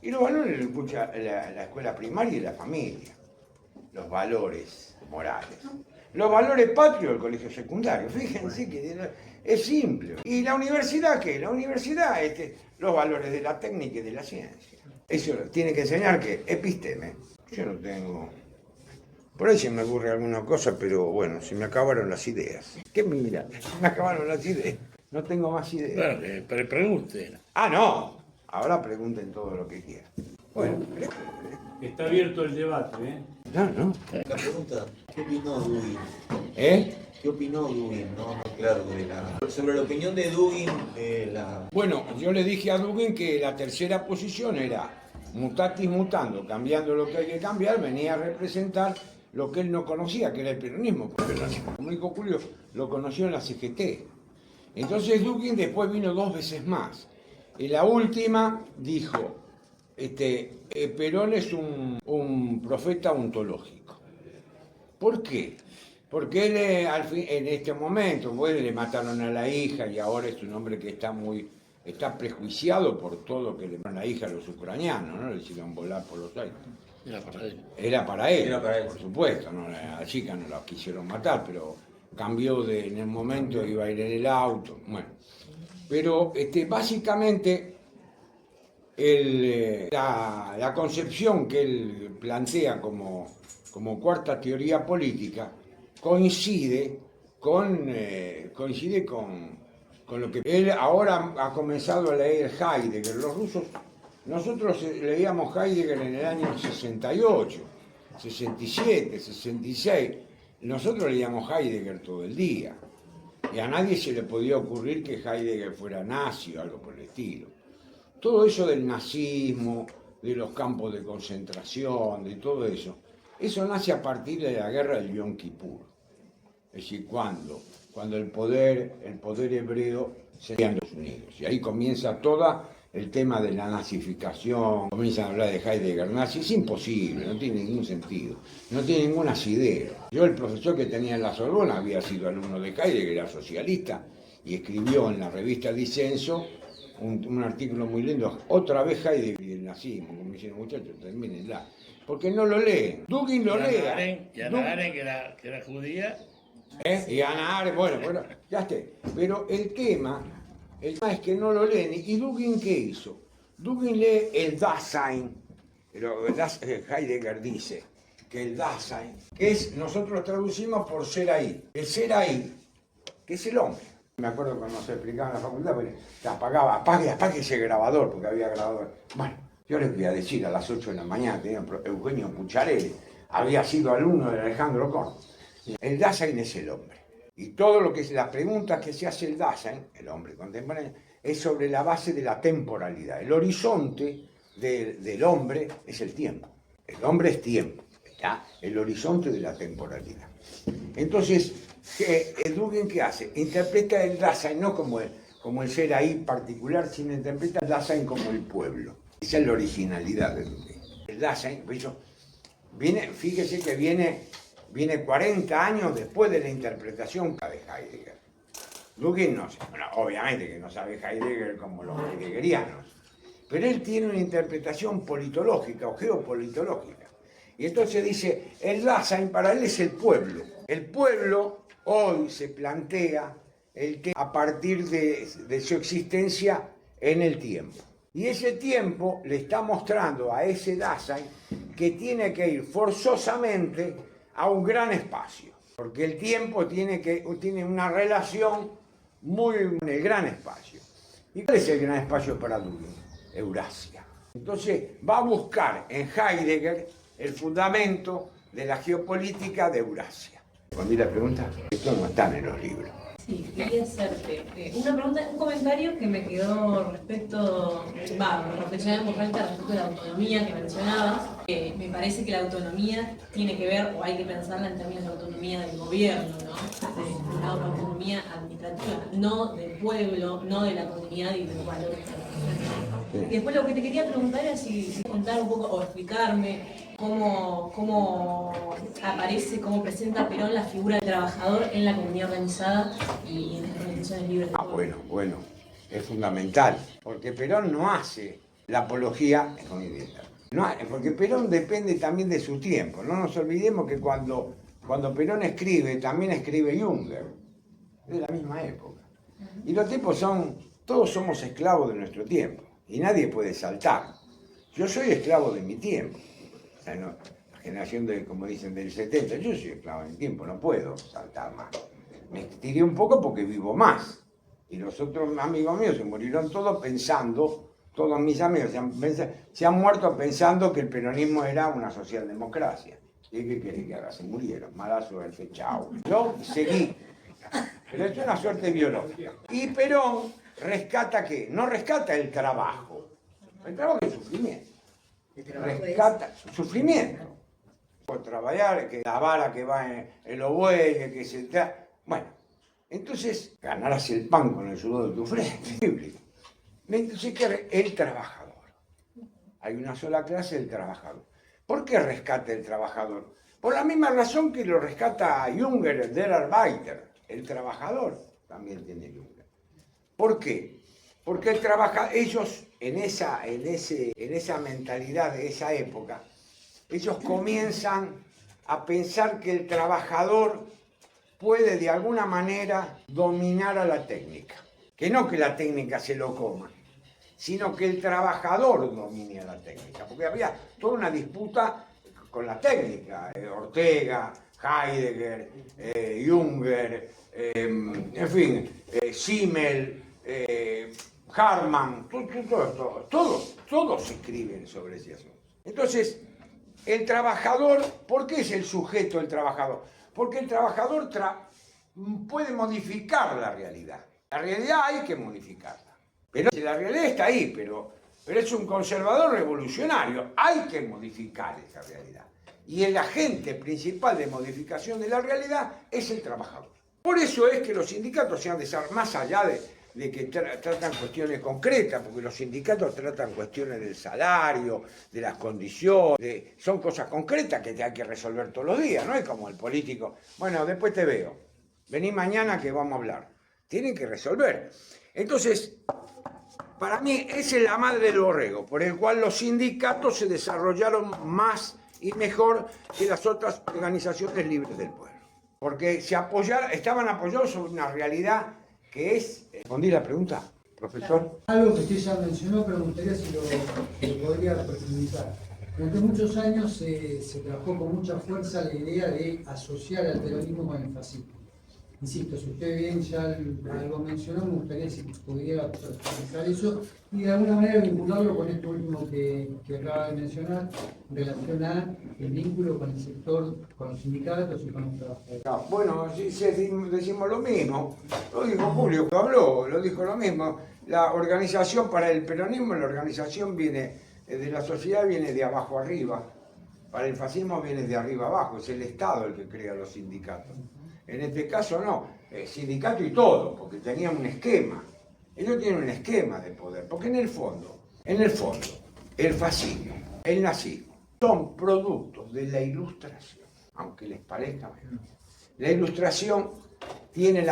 y los valores los inculca la escuela primaria y la familia. Los valores morales. Los valores patrios del colegio secundario. Fíjense que es simple. ¿Y la universidad qué? La universidad, los valores de la técnica y de la ciencia. Eso tiene que enseñar que episteme. Yo no tengo. Por ahí se me ocurre alguna cosa, pero bueno, se me acabaron las ideas. ¿Qué me mira? Se me acabaron las ideas. No tengo más ideas. Bueno, pero pregunten. Ah, no. Ahora pregunten todo lo que quieran. Bueno, Está abierto el debate, ¿eh? no. La pregunta, ¿qué opinó Dugin? ¿Qué opinó Dugin? No, claro, sobre la opinión de Dugin, Bueno, yo le dije a Dugin que la tercera posición era mutatis mutando, cambiando lo que hay que cambiar, venía a representar lo que él no conocía, que era el peronismo. Porque como dijo Julio, lo conoció en la CGT. Entonces Dugin después vino 2 veces más. Y la última dijo, Perón es un profeta ontológico. ¿Por qué? Porque él en este momento, pues, le mataron a la hija y ahora es un hombre que está prejuiciado por todo lo que le mataron a la hija a los ucranianos, ¿no? Le hicieron volar por los aires. Era para él, por supuesto, ¿no? A la chica no la quisieron matar, pero cambió en el momento, iba a ir en el auto, bueno. Pero básicamente la concepción que él plantea como cuarta teoría política coincide con lo que él ahora ha comenzado a leer Heidegger. Los rusos, nosotros leíamos Heidegger en el año 68, 67, 66. Nosotros leíamos Heidegger todo el día. Y a nadie se le podía ocurrir que Heidegger fuera nazi o algo por el estilo. Todo eso del nazismo, de los campos de concentración, de todo eso nace a partir de la guerra del Yom Kippur. Es decir, cuando el poder hebreo se en los Unidos. Y ahí comienza todo el tema de la nazificación, comienzan a hablar de Heidegger nazi. Es imposible, no tiene ningún sentido, no tiene ninguna asidero. Yo, el profesor que tenía en la Sorbona, había sido alumno de Heidegger, era socialista, y escribió en la revista Disenso un artículo muy lindo, otra vez Heidegger y el nazismo, como dicen muchachos, termínenla. Porque no lo leen. Dugin lo lee. Y Ana Karen, que era judía. Y Ana Arendt, bueno, ya esté. Pero el tema es que no lo leen. ¿Y Dugin qué hizo? Dugin lee el Dasein, pero Heidegger dice que el Dasein, que es, nosotros lo traducimos por ser ahí. El ser ahí, que es el hombre. Me acuerdo cuando se explicaba en la facultad, porque te apagaba, apague ese grabador, porque había grabador. Bueno, yo les voy a decir, a las 8 de la mañana tenía Eugenio Pucharelli, había sido alumno de Alejandro Korn. El Dasein es el hombre. Y todo lo que es las preguntas que se hace el Dasein, el hombre contemporáneo, es sobre la base de la temporalidad. El horizonte del hombre es el tiempo. El hombre es tiempo, ¿ya? El horizonte de la temporalidad. Entonces, Dugin, ¿qué hace? Interpreta el Dasein no como el ser ahí particular, sino interpreta el Dasein como el pueblo. Esa es la originalidad de Dugin. El Dasein, pues fíjese que viene 40 años después de la interpretación de Heidegger. Dugin no sé, bueno, obviamente que no sabe Heidegger como los heideggerianos, pero él tiene una interpretación politológica o geopolitológica. Y entonces dice, el Dasein para él es el pueblo. El pueblo hoy se plantea a partir de su existencia en el tiempo. Y ese tiempo le está mostrando a ese Dasein que tiene que ir forzosamente a un gran espacio, porque el tiempo tiene una relación muy en el gran espacio. ¿Y cuál es el gran espacio para Dugin? Eurasia. Entonces va a buscar en Heidegger el fundamento de la geopolítica de Eurasia. ¿Respondí la pregunta? Esto no está en los libros. Sí, quería hacerte una pregunta, un comentario que me quedó reflexionar en voz alta respecto de la autonomía que mencionabas. Me parece que la autonomía tiene que ver, o hay que pensarla en términos de autonomía del gobierno, ¿no? Una autonomía administrativa, no del pueblo, no de la comunidad y de los valores. Sí. Y después lo que te quería preguntar era si contar un poco o explicarme cómo aparece, cómo presenta Perón la figura del trabajador en la comunidad organizada y en las organizaciones libres. Bueno, es fundamental, porque Perón no hace la apología económica. Porque Perón depende también de su tiempo. No nos olvidemos que cuando Perón escribe, también escribe Junger, es de la misma época. Y los tipos todos somos esclavos de nuestro tiempo, y nadie puede saltar. Yo soy esclavo de mi tiempo. O sea, la generación como dicen, del 70, yo soy esclavo de mi tiempo, no puedo saltar más. Me estiré un poco porque vivo más. Y los otros amigos míos se murieron todos todos mis amigos se han muerto pensando que el peronismo era una socialdemocracia. ¿Y qué querés que haga? Se murieron, mala suerte, chao. Yo seguí. Pero es una suerte biológica. Y Perón rescata ¿qué? No rescata el trabajo. El trabajo es sufrimiento. Rescata sufrimiento. Por trabajar, que la vara que va en los bueyes, que se da. Bueno, entonces ganarás el pan con el sudor de tu frente. Entonces, ¿qué? El trabajador. Hay una sola clase, el trabajador. ¿Por qué rescata el trabajador? Por la misma razón que lo rescata Junger, el Der Arbeiter. El trabajador también tiene Junger. ¿Por qué? Porque ellos en esa mentalidad de esa época, ellos comienzan a pensar que el trabajador puede de alguna manera dominar a la técnica. Que no que la técnica se lo coma, sino que el trabajador domine a la técnica. Porque había toda una disputa con la técnica. Ortega, Heidegger, Junger, en fin, Simmel, Harman, todos escriben sobre ese asunto. Entonces, el trabajador, ¿por qué es el sujeto el trabajador? Porque el trabajador puede modificar la realidad. La realidad hay que modificarla. Pero la realidad está ahí, pero es un conservador revolucionario. Hay que modificar esa realidad. Y el agente principal de modificación de la realidad es el trabajador. Por eso es que los sindicatos se han de ser más allá de que tratan cuestiones concretas, porque los sindicatos tratan cuestiones del salario, de las condiciones, son cosas concretas que hay que resolver todos los días, no es como el político, bueno, después te veo, vení mañana que vamos a hablar. Tienen que resolver. Entonces, para mí, esa es la madre del borrego, por el cual los sindicatos se desarrollaron más y mejor que las otras organizaciones libres del pueblo. porque estaban apoyados sobre una realidad que es... ¿Respondí la pregunta, profesor? Algo que usted ya mencionó, pero me gustaría si lo podría profundizar. Durante muchos años se trabajó con mucha fuerza la idea de asociar al peronismo con el fascismo. Insisto, si usted bien ya algo mencionó, me gustaría si pudiera profundizar eso y de alguna manera vincularlo con esto último que acaba de mencionar, en relación a el vínculo con el sector, con los sindicatos y con los trabajadores. No, bueno, si decimos lo mismo, lo dijo Julio, lo dijo lo mismo. La organización para el peronismo, la organización viene de la sociedad, viene de abajo arriba. Para el fascismo viene de arriba abajo, es el Estado el que crea los sindicatos. En este caso no, sindicato y todo, porque tenían un esquema. Ellos tienen un esquema de poder, porque en el fondo, el fascismo, el nazismo, son productos de la Ilustración, aunque les parezca menos. La Ilustración tiene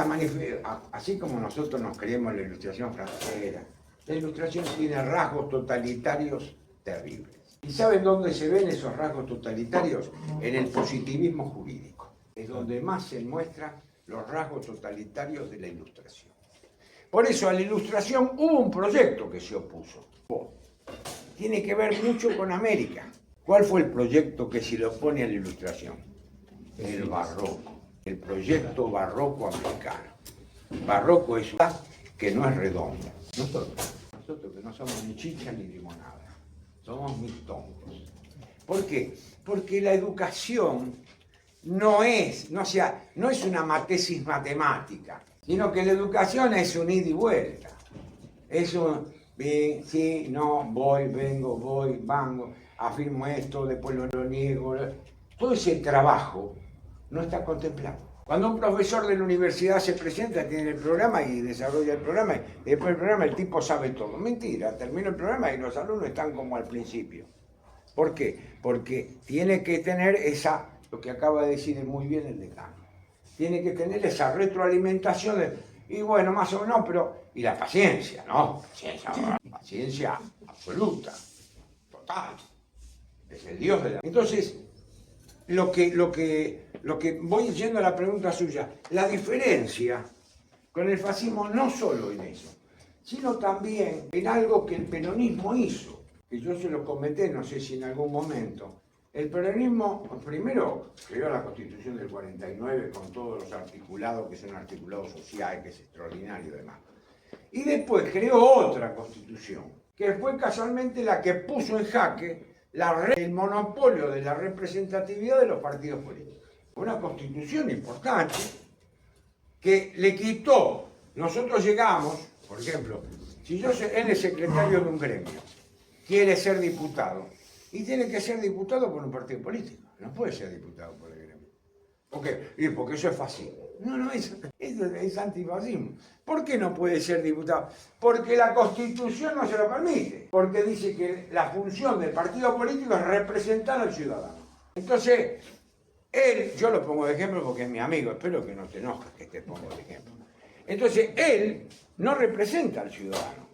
así como nosotros nos creemos la Ilustración francesa, la Ilustración tiene rasgos totalitarios terribles. ¿Y saben dónde se ven esos rasgos totalitarios? En el positivismo jurídico. Es donde más se muestran los rasgos totalitarios de la Ilustración. Por eso a la Ilustración hubo un proyecto que se opuso. Tiene que ver mucho con América. ¿Cuál fue el proyecto que se le opone a la Ilustración? El barroco, el proyecto barroco americano. Barroco es una que no es redonda. Nosotros que no somos ni chicha ni limonada, somos mixtongos. ¿Por qué? Porque la educación no es una tesis matemática, sino que la educación es un ida y vuelta. Es un sí, no, voy, vengo, voy, vango, afirmo esto, después lo niego. Todo ese trabajo no está contemplado. Cuando un profesor de la universidad se presenta, tiene el programa y desarrolla el programa, y después del programa el tipo sabe todo. Mentira, termina el programa y los alumnos están como al principio. ¿Por qué? Porque tiene que tener lo que acaba de decir muy bien el decano, tiene que tener esa retroalimentación y bueno, más o menos, y la paciencia, ¿no? Paciencia absoluta, total. Es el Dios de la... Entonces, lo que voy yendo a la pregunta suya, la diferencia con el fascismo no solo en eso, sino también en algo que el peronismo hizo, que yo se lo comenté, no sé si en algún momento. El peronismo primero creó la Constitución del 49 con todos los articulados, que son articulados sociales, que es extraordinario y demás. Y después creó otra Constitución, que fue casualmente la que puso en jaque el monopolio de la representatividad de los partidos políticos. Una Constitución importante que le quitó. Nosotros llegamos, por ejemplo, si él es secretario de un gremio, quiere ser diputado, y tiene que ser diputado por un partido político. No puede ser diputado por el gremio. ¿Por qué? Y porque eso es fascismo. No, es antifascismo. ¿Por qué no puede ser diputado? Porque la Constitución no se lo permite. Porque dice que la función del partido político es representar al ciudadano. Entonces, yo lo pongo de ejemplo porque es mi amigo. Espero que no te enojes que te pongo de ejemplo. Entonces, él no representa al ciudadano.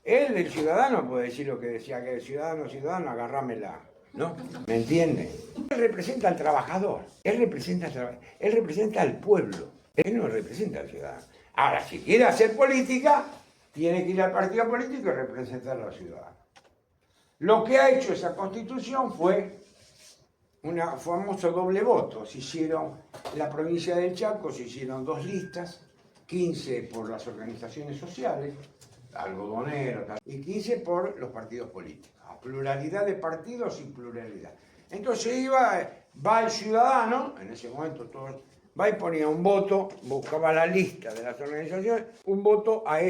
Él, el ciudadano, puede decir lo que decía que el ciudadano, agarrámela, ¿no? ¿Me entiende? Él representa al trabajador, él representa al pueblo, él no representa al ciudadano. Ahora, si quiere hacer política, tiene que ir al partido político y representar a los ciudadanos. Lo que ha hecho esa Constitución fue un famoso doble voto. Se hicieron, en la provincia del Chaco se hicieron 2 listas, 15 por las organizaciones sociales, algodonero, y 15 por los partidos políticos. A pluralidad de partidos y pluralidad. Entonces va el ciudadano, en ese momento va y ponía un voto, buscaba la lista de las organizaciones, un voto a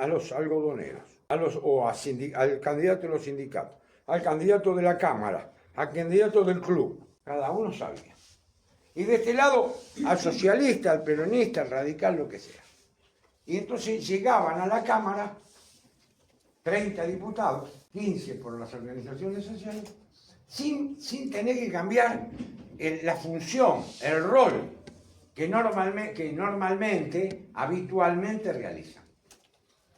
los algodoneros, al candidato de los sindicatos, al candidato de la Cámara, al candidato del club. Cada uno sabía. Y de este lado, al socialista, al peronista, al radical, lo que sea. Y entonces llegaban a la Cámara 30 diputados, 15 por las organizaciones sociales, sin tener que cambiar la función, el rol que habitualmente realizan.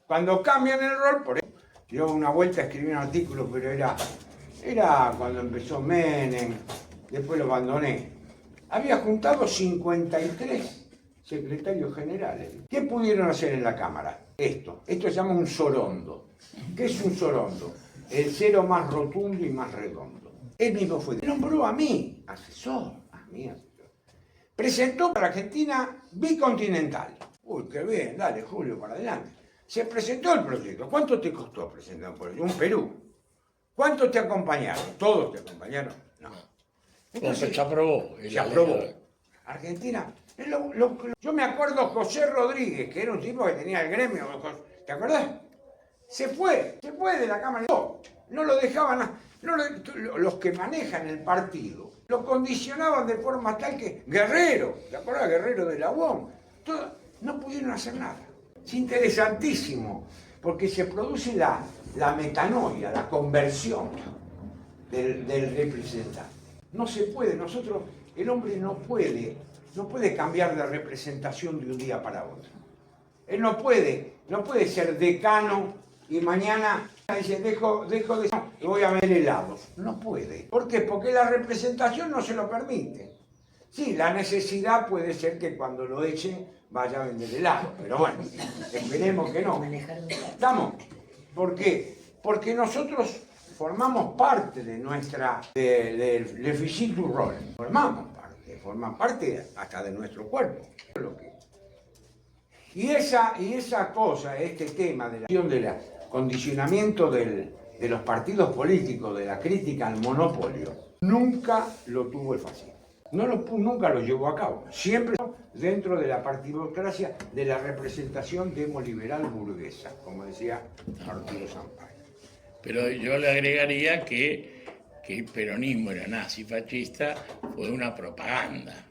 Cuando cambian el rol, por ejemplo, yo una vuelta escribí un artículo, pero era cuando empezó Menem, después lo abandoné. había juntado 53 secretarios generales. ¿Qué pudieron hacer en la Cámara? Esto se llama un sorondo. ¿Qué es un sorondo? El cero más rotundo y más redondo. Él mismo fue, me nombró a mí, asesor. Presentó para Argentina bicontinental. Uy, qué bien, dale, Julio, para adelante. Se presentó el proyecto. ¿Cuánto te costó presentar un proyecto? Un Perú. ¿Cuántos te acompañaron? ¿Todos te acompañaron? No. Entonces se aprobó. Se aprobó. Argentina. Yo me acuerdo José Rodríguez, que era un tipo que tenía el gremio. ¿Te acordás? Se fue de la Cámara. No lo dejaban. Los que manejan el partido lo condicionaban de forma tal que Guerrero, ¿te acuerdas? Guerrero de la UOM, no pudieron hacer nada. Es interesantísimo, porque se produce la metanoia, la conversión del representante. No se puede, el hombre no puede cambiar de representación de un día para otro. Él no puede ser decano y mañana dice, dejo de y voy a vender helados. No puede. ¿Por qué? Porque la representación no se lo permite. Sí, la necesidad puede ser que cuando lo echen vaya a vender helados, pero bueno, esperemos que no. ¿Estamos? ¿Por qué? Porque nosotros formamos parte de le physique du rôle. Forman parte hasta de nuestro cuerpo. Y esa cosa, este tema de la condicionamiento de los partidos políticos, de la crítica al monopolio, nunca lo tuvo el fascismo. Nunca lo llevó a cabo. Siempre dentro de la partidocracia, de la representación demoliberal burguesa, como decía Arturo Sampaio. Pero yo le agregaría que el peronismo era nazi-fascista fue una propaganda.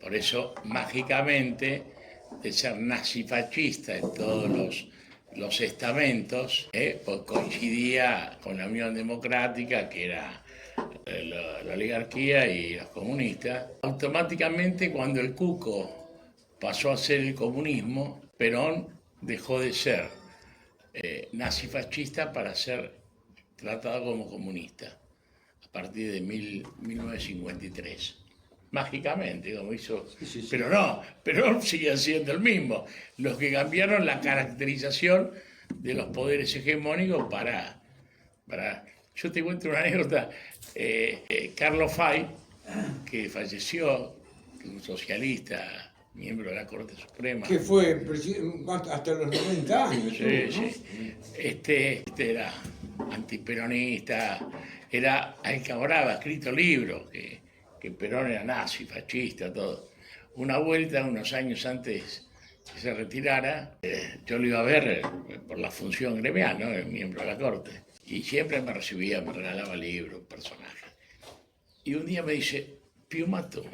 Por eso, mágicamente, de ser nazi-fascista en todos los estamentos, pues coincidía con la Unión Democrática, que era la oligarquía y los comunistas. Automáticamente, cuando el cuco pasó a ser el comunismo, Perón dejó de ser nazifascista para ser tratado como comunista a partir de 1953. Mágicamente, como hizo. Sí. Pero no, Perón sigue siendo el mismo. Los que cambiaron la caracterización de los poderes hegemónicos para. Yo te cuento una anécdota. Carlos Fay, que falleció, un socialista, miembro de la Corte Suprema. Que fue hasta los 90 años. Sí. Este era antiperonista, era alcabraba, escrito libros, que Perón era nazi, fascista, todo. Una vuelta, unos años antes que se retirara, yo lo iba a ver por la función gremial, ¿no? El miembro de la Corte. Y siempre me recibía, me regalaba libros, personajes. Y un día me dice, Piumato,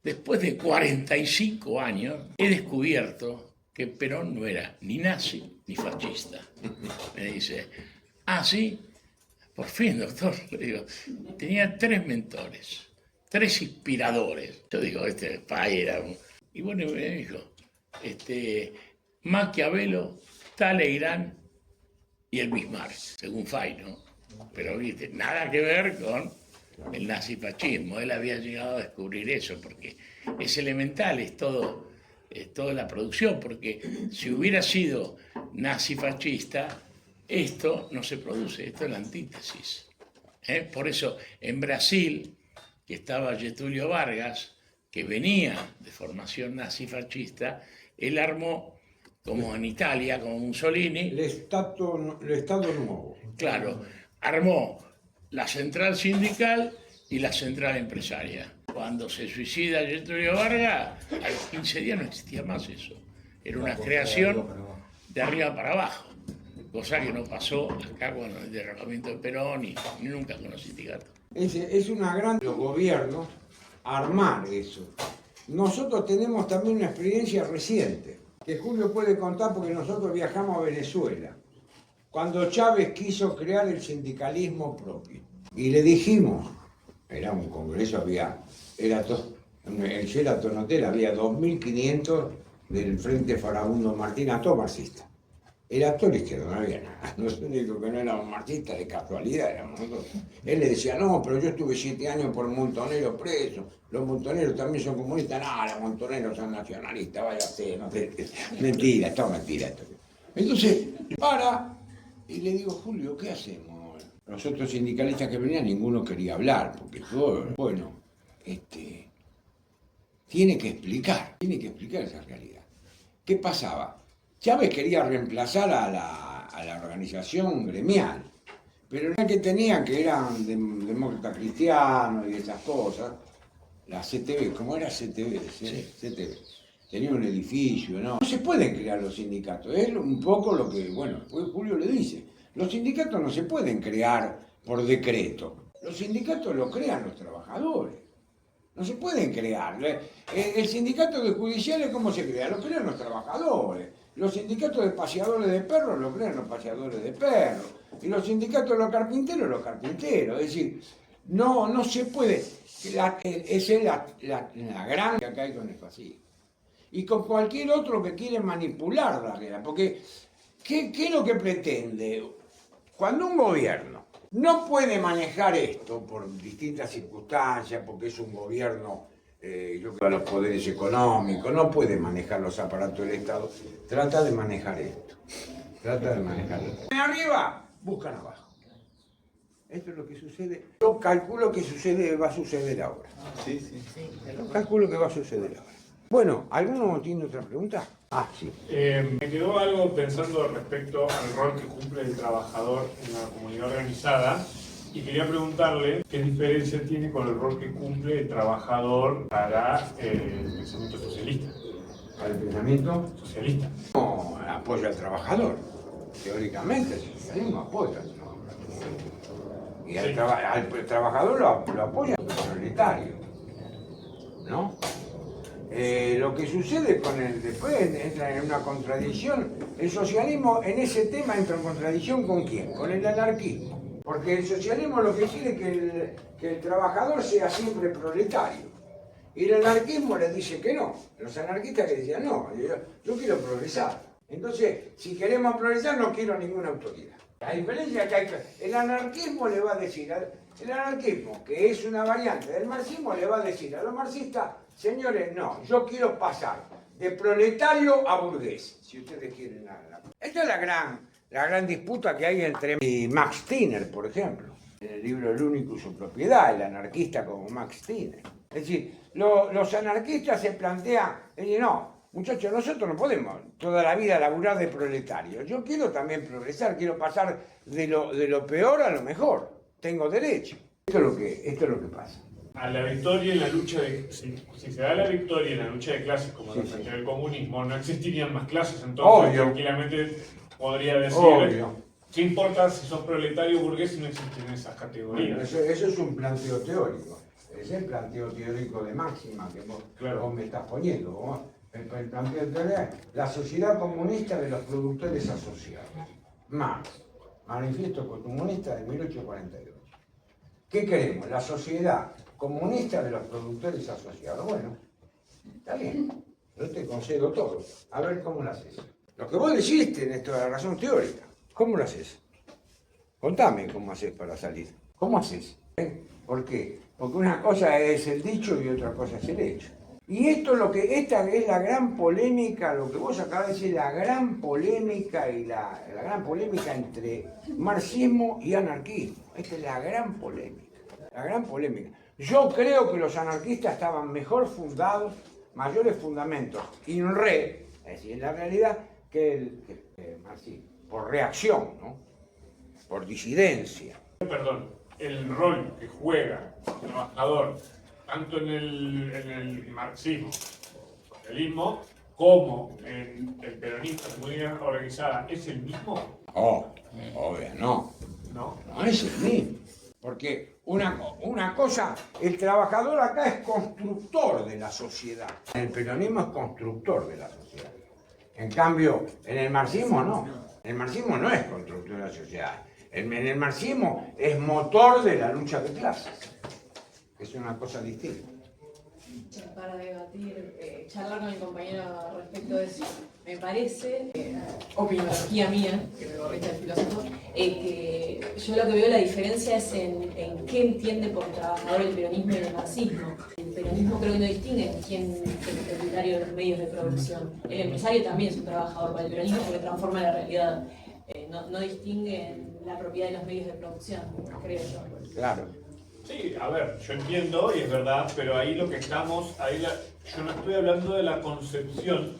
después de 45 años he descubierto que Perón no era ni nazi ni fascista. Me dice, ¿sí? Por fin, doctor. Le digo, tenía 3 mentores, 3 inspiradores. Yo digo, Fay era un... Y bueno, me dijo, Maquiavelo, Talleyrand y el Bismarck, según Fay, ¿no? Pero, viste, nada que ver con el nazifascismo. Él había llegado a descubrir eso, porque es elemental, es toda la producción, porque si hubiera sido nazifascista, esto no se produce, esto es la antítesis. Por eso, en Brasil, que estaba Getúlio Vargas, que venía de formación nazifascista, él armó, como en Italia, como Mussolini... El Estado Nuevo. Claro, armó la central sindical y la central empresaria. Cuando se suicida Getúlio Vargas, a los 15 días no existía más eso. Era una creación de arriba para abajo, cosa que no pasó acá con el derrocamiento de Perón y nunca con los sindicatos. Es una gran... Los gobiernos armar eso. Nosotros tenemos también una experiencia reciente, que Julio puede contar porque nosotros viajamos a Venezuela, cuando Chávez quiso crear el sindicalismo propio. Y le dijimos, era un congreso, en Sheraton Hotel había 2.500 del Frente Farabundo Martínez, todo marxista. Era todo izquierdo, no había nada. Los únicos que no éramos marxistas de casualidad éramos nosotros. Él le decía, no, pero yo estuve 7 años por montoneros preso. Los montoneros también son comunistas. No, los montoneros son nacionalistas, vaya a ser, no sé. Mentira, esto es mentira. Esto. Entonces, para, y le digo, Julio, ¿qué hacemos? Los otros sindicalistas que venían, ninguno quería hablar, porque todo, bueno, tiene que explicar esa realidad. ¿Qué pasaba? Chávez quería reemplazar a la organización gremial, pero no que tenían, que eran demócratas cristianos y esas cosas, la CTV, ¿cómo era CTV? CTV. Tenía un edificio, ¿no? No se pueden crear los sindicatos, es un poco lo que, bueno, pues Julio le dice, los sindicatos no se pueden crear por decreto, los sindicatos los crean los trabajadores. No se pueden crear. El sindicato de judiciales, ¿cómo se crea? Lo crean los trabajadores. Los sindicatos de paseadores de perros lo crean los paseadores de perros. Y los sindicatos de los carpinteros. Es decir, no se puede. Esa es la gran que acá hay con el fascismo. Y con cualquier otro que quiere manipular la realidad. Porque, ¿qué es lo que pretende? Cuando un gobierno no puede manejar esto por distintas circunstancias, porque es un gobierno, yo creo, a los poderes económicos, no puede manejar los aparatos del Estado, trata de manejar esto. En arriba, buscan abajo. Esto es lo que sucede. Yo calculo que va a suceder ahora. Sí. Yo calculo que va a suceder ahora. Bueno, ¿alguno tiene otra pregunta? Ah, sí. Me quedó algo pensando respecto al rol que cumple el trabajador en la comunidad organizada y quería preguntarle qué diferencia tiene con el rol que cumple el trabajador para el pensamiento socialista. ¿Para el pensamiento? Socialista. No, apoya al trabajador. Teóricamente, el socialismo apoya al trabajador. Y al trabajador lo apoya el proletario. ¿No? Lo que sucede después entra en una contradicción, el socialismo en ese tema entra en contradicción ¿con quién? Con el anarquismo, porque el socialismo lo que quiere es que el trabajador sea siempre proletario, y el anarquismo le dice que no, los anarquistas que decían no, yo quiero progresar, entonces si queremos progresar no quiero ninguna autoridad. La diferencia es que el anarquismo le va a decir, el anarquismo, que es una variante del marxismo, le va a decir a los marxistas, señores, no, yo quiero pasar de proletario a burgués, si ustedes quieren. Esta es la gran disputa que hay entre Max Stirner, por ejemplo, en el libro El único y su propiedad, el anarquista como Max Stirner. Es decir, los anarquistas se plantean, no, muchachos, nosotros no podemos toda la vida laburar de proletario. Yo quiero también progresar, quiero pasar de lo peor a lo mejor. Tengo derecho. Esto es lo que pasa. A la victoria en la lucha si se da la victoria en la lucha de clases como la frente del comunismo, no existirían más clases, entonces obvio. Tranquilamente podría decir, obvio. ¿Qué importa si sos proletario o burgués si no existen esas categorías? Bueno, eso es un planteo teórico. Es el planteo teórico de máxima que vos me estás poniendo. El planteo teórico es la sociedad comunista de los productores asociados. Marx, Manifiesto Comunista de 1848. ¿Qué queremos? La sociedad comunista de los productores asociados. Bueno, está bien, yo te concedo todo. A ver cómo lo haces. Lo que vos decís tenés toda la razón teórica. ¿Cómo lo haces? Contame cómo haces para salir. ¿Cómo haces? ¿Por qué? Porque una cosa es el dicho y otra cosa es el hecho. Y esta es la gran polémica, lo que vos acabas de decir, la gran polémica y la gran polémica entre marxismo y anarquismo. Esta es la gran polémica, Yo creo que los anarquistas estaban mejor fundados, mayores fundamentos, in re, es decir, en la realidad, que el marxismo, por reacción, ¿no? Por disidencia. Perdón, el rol que juega el trabajador tanto en el marxismo, el socialismo, como en el peronismo, la comunidad organizada, ¿es el mismo? Obvio, no. No es el mismo. Porque una cosa, el trabajador acá es constructor de la sociedad. El peronismo es constructor de la sociedad. En cambio, en el marxismo no. El marxismo no es constructor de la sociedad. En el marxismo es motor de la lucha de clases. Es una cosa distinta. para debatir, charlar con mi compañero respecto de eso. Me parece, opiniología mía, que me corrige el filósofo, que yo lo que veo la diferencia es en qué entiende por trabajador el peronismo y el marxismo. El peronismo creo que no distingue en quién es el propietario de los medios de producción. El empresario también es un trabajador para el peronismo porque transforma la realidad. No distingue en la propiedad de los medios de producción, creo yo. Claro. Sí, a ver, yo entiendo y es verdad, pero ahí lo que estamos, yo no estoy hablando de la concepción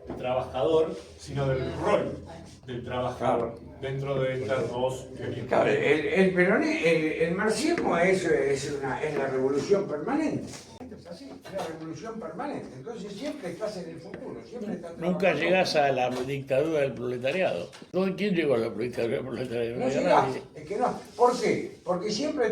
del trabajador, sino del rol del trabajador dentro de estas dos teorías. Claro, el marxismo es la revolución permanente. Esto es así, es la revolución permanente. Entonces siempre estás en el futuro, siempre estás Nunca llegás a la dictadura del proletariado. ¿Quién llegó a la dictadura del proletariado? No llegás, es que no. ¿Por qué? Porque siempre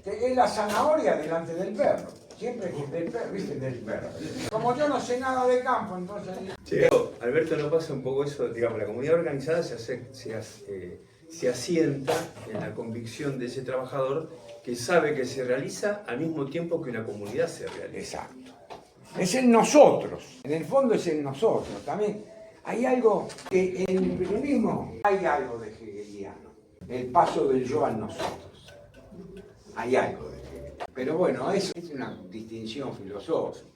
es la zanahoria delante del perro. Siempre es del perro, ¿viste? Del perro. Como yo no sé nada de campo, entonces... Sí, Alberto, ¿no pasa un poco eso? Digamos, la comunidad organizada se asienta en la convicción de ese trabajador que sabe que se realiza al mismo tiempo que una comunidad se realiza. Exacto. Es en nosotros, en el fondo es en nosotros. También hay algo que en el peronismo hay algo de hegeliano, el paso del yo al nosotros. Hay algo de Hegel. Pero bueno, eso es una distinción filosófica.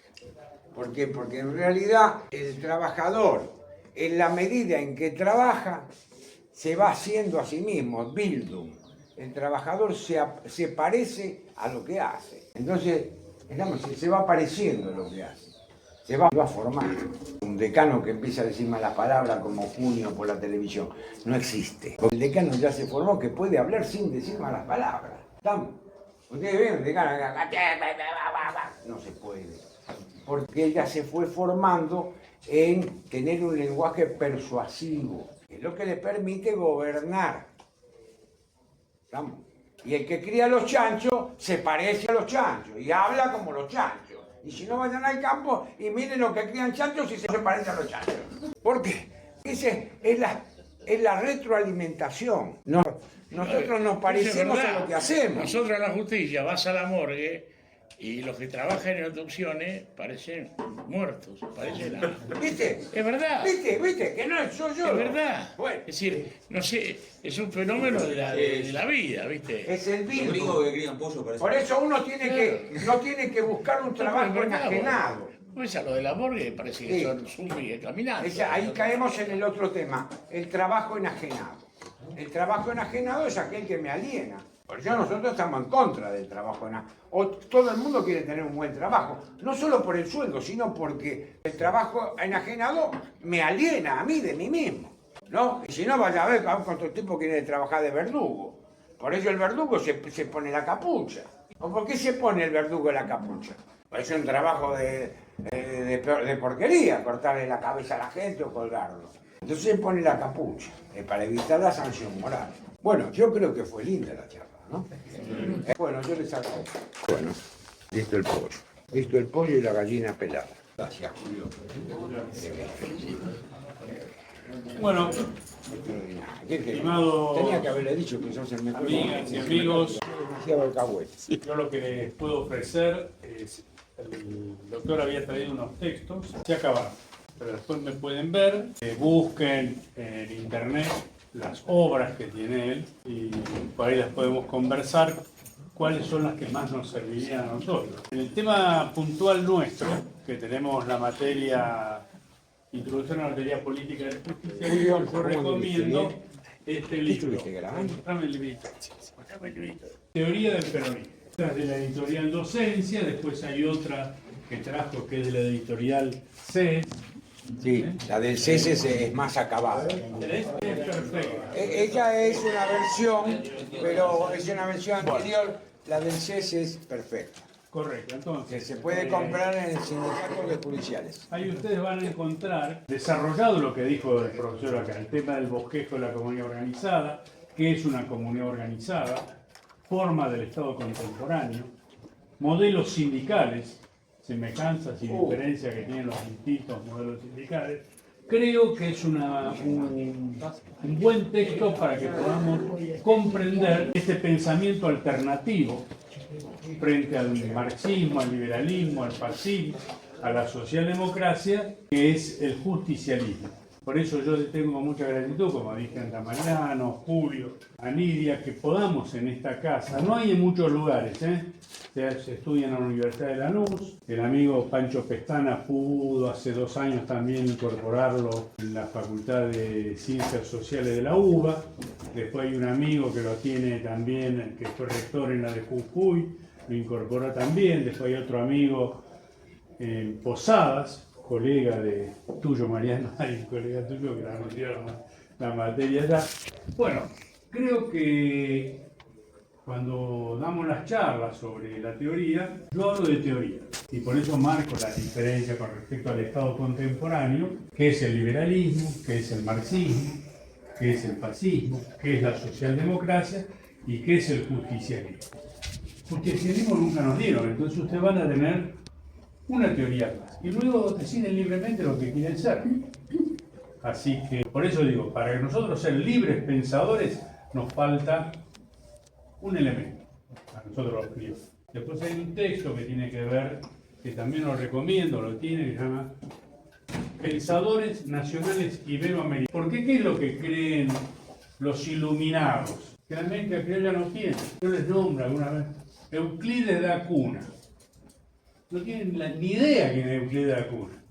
¿Por qué? Porque en realidad el trabajador, en la medida en que trabaja, se va haciendo a sí mismo, Bildung. El trabajador se parece a lo que hace. Entonces, digamos, se va pareciendo a lo que hace. Se va formando. Un decano que empieza a decir malas palabras como Junio por la televisión, no existe. Porque el decano ya se formó que puede hablar sin decir malas palabras. ¿Estamos? Ustedes ven, el decano, no se puede. Porque ella se fue formando en tener un lenguaje persuasivo, que es lo que le permite gobernar. ¿Estamos? Y el que cría a los chanchos se parece a los chanchos y habla como los chanchos. Y si no, vayan al campo y miren lo que crían chanchos y se parecen a los chanchos. ¿Por qué? Esa es la retroalimentación. Nosotros nos parecemos a lo que hacemos. Nosotros en la justicia vas a la morgue y los que trabajan en autopsiones parecen muertos, parecen... ¿Viste? Es verdad. ¿Viste? Que no soy yo. Es verdad. Bueno. Es decir, no sé, es un fenómeno de la vida, ¿viste? Es el Los vínculo. gringos que crían pollo parece. Por eso uno no tiene que buscar un trabajo enajenado. Pues a lo de la morgue parece que Sí. son zombies caminando. Ahí caemos en el otro tema, el trabajo enajenado. El trabajo enajenado es aquel que me aliena. Por eso nosotros estamos en contra del trabajo enajenado. Todo el mundo quiere tener un buen trabajo, no solo por el sueldo, sino porque el trabajo enajenado me aliena a mí de mí mismo, ¿no? Y si no, vaya a ver cuántos tipos quieren trabajar de verdugo. Por eso el verdugo se pone la capucha. ¿O por qué se pone el verdugo la capucha? Es un trabajo de porquería, cortarle la cabeza a la gente o colgarlo. Entonces se pone la capucha, para evitar la sanción moral. Bueno, yo creo que fue linda la charla, ¿no? Bueno, yo les saco. Bueno, listo el pollo. Listo el pollo y la gallina pelada. Gracias, Julio. Bueno, Estimado... Tenía que haberle dicho que sos el mejor. amigas y amigos, Demasiado alcahuete. yo lo que les puedo ofrecer es, el doctor había traído unos textos, se acabaron, pero después me pueden ver, busquen en internet las obras que tiene él y por ahí las podemos conversar, cuáles son las que más nos servirían a nosotros. En el tema puntual nuestro, que tenemos la materia Introducción a la teoría política de justicia, yo recomiendo este libro. Mostrame el librito. Teoría del peronismo. Esta es de la editorial Docencia, después hay otra que trajo que es de la editorial CES. Sí, la del CES es más acabada. Es perfecta. Ella es una versión, pero es una versión anterior. La del CES es perfecta. Correcto, entonces. Que se puede comprar en el sindicato de judiciales. Ahí ustedes van a encontrar desarrollado lo que dijo el profesor acá, el tema del bosquejo de la comunidad organizada, qué es una comunidad organizada, forma del Estado contemporáneo, modelos sindicales, semejanzas y diferencias que tienen los distintos modelos sindicales. Creo que es un buen texto para que podamos comprender este pensamiento alternativo frente al marxismo, al liberalismo, al fascismo, a la socialdemocracia, que es el justicialismo. Por eso yo tengo mucha gratitud, como dije a Mariano, Julio, a Nidia, que podamos en esta casa. No hay en muchos lugares, se estudia en la Universidad de Lanús. El amigo Pancho Pestana pudo hace 2 años también incorporarlo en la Facultad de Ciencias Sociales de la UBA. Después hay un amigo que lo tiene también, que fue rector en la de Jujuy, lo incorporó también. Después hay otro amigo en Posadas, colega de tuyo, Mariano, hay un colega tuyo que nos dieron la materia ya. Bueno, creo que cuando damos las charlas sobre la teoría, yo hablo de teoría y por eso marco la diferencia con respecto al Estado contemporáneo, que es el liberalismo, que es el marxismo, que es el fascismo, que es la socialdemocracia y que es el justicialismo. Justicialismo nunca nos dieron, entonces ustedes van a tener una teoría más y luego deciden libremente lo que quieren ser. Así que por eso digo, para que nosotros ser libres pensadores nos falta un elemento, a nosotros los primeros. Después hay un texto que tiene que ver, que también lo recomiendo, lo tiene, que se llama Pensadores Nacionales Iberoamericanos. ¿Por qué? ¿Qué es lo que creen los iluminados? Que la mente criolla no tiene. Yo les nombro alguna vez Euclides da Cunha. No tienen ni idea quién es Euclides da Cunha.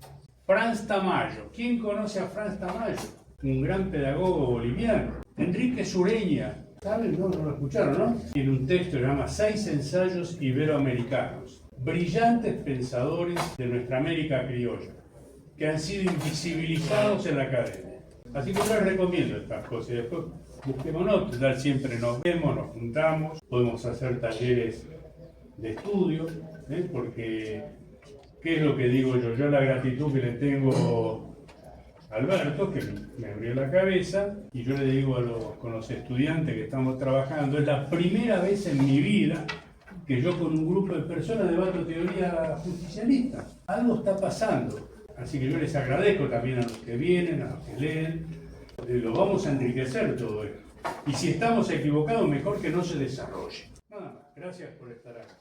Franz Tamayo. ¿Quién conoce a Franz Tamayo? Un gran pedagogo boliviano. Enrique Sureña. ¿Saben? No lo escucharon, ¿no? Tiene un texto que se llama 6 ensayos iberoamericanos. Brillantes pensadores de nuestra América criolla, que han sido invisibilizados en la academia. Así que yo les recomiendo estas cosas. Y después busquémonos, siempre nos vemos, nos juntamos, podemos hacer talleres de estudio, porque ¿qué es lo que digo yo? Yo la gratitud que le tengo a Alberto, que me abrió la cabeza, y yo le digo con los estudiantes que estamos trabajando, es la primera vez en mi vida que yo con un grupo de personas debato teoría justicialista. Algo está pasando. Así que yo les agradezco también a los que vienen, a los que leen. Lo vamos a enriquecer todo esto. Y si estamos equivocados, mejor que no se desarrolle. Nada más. Gracias por estar aquí.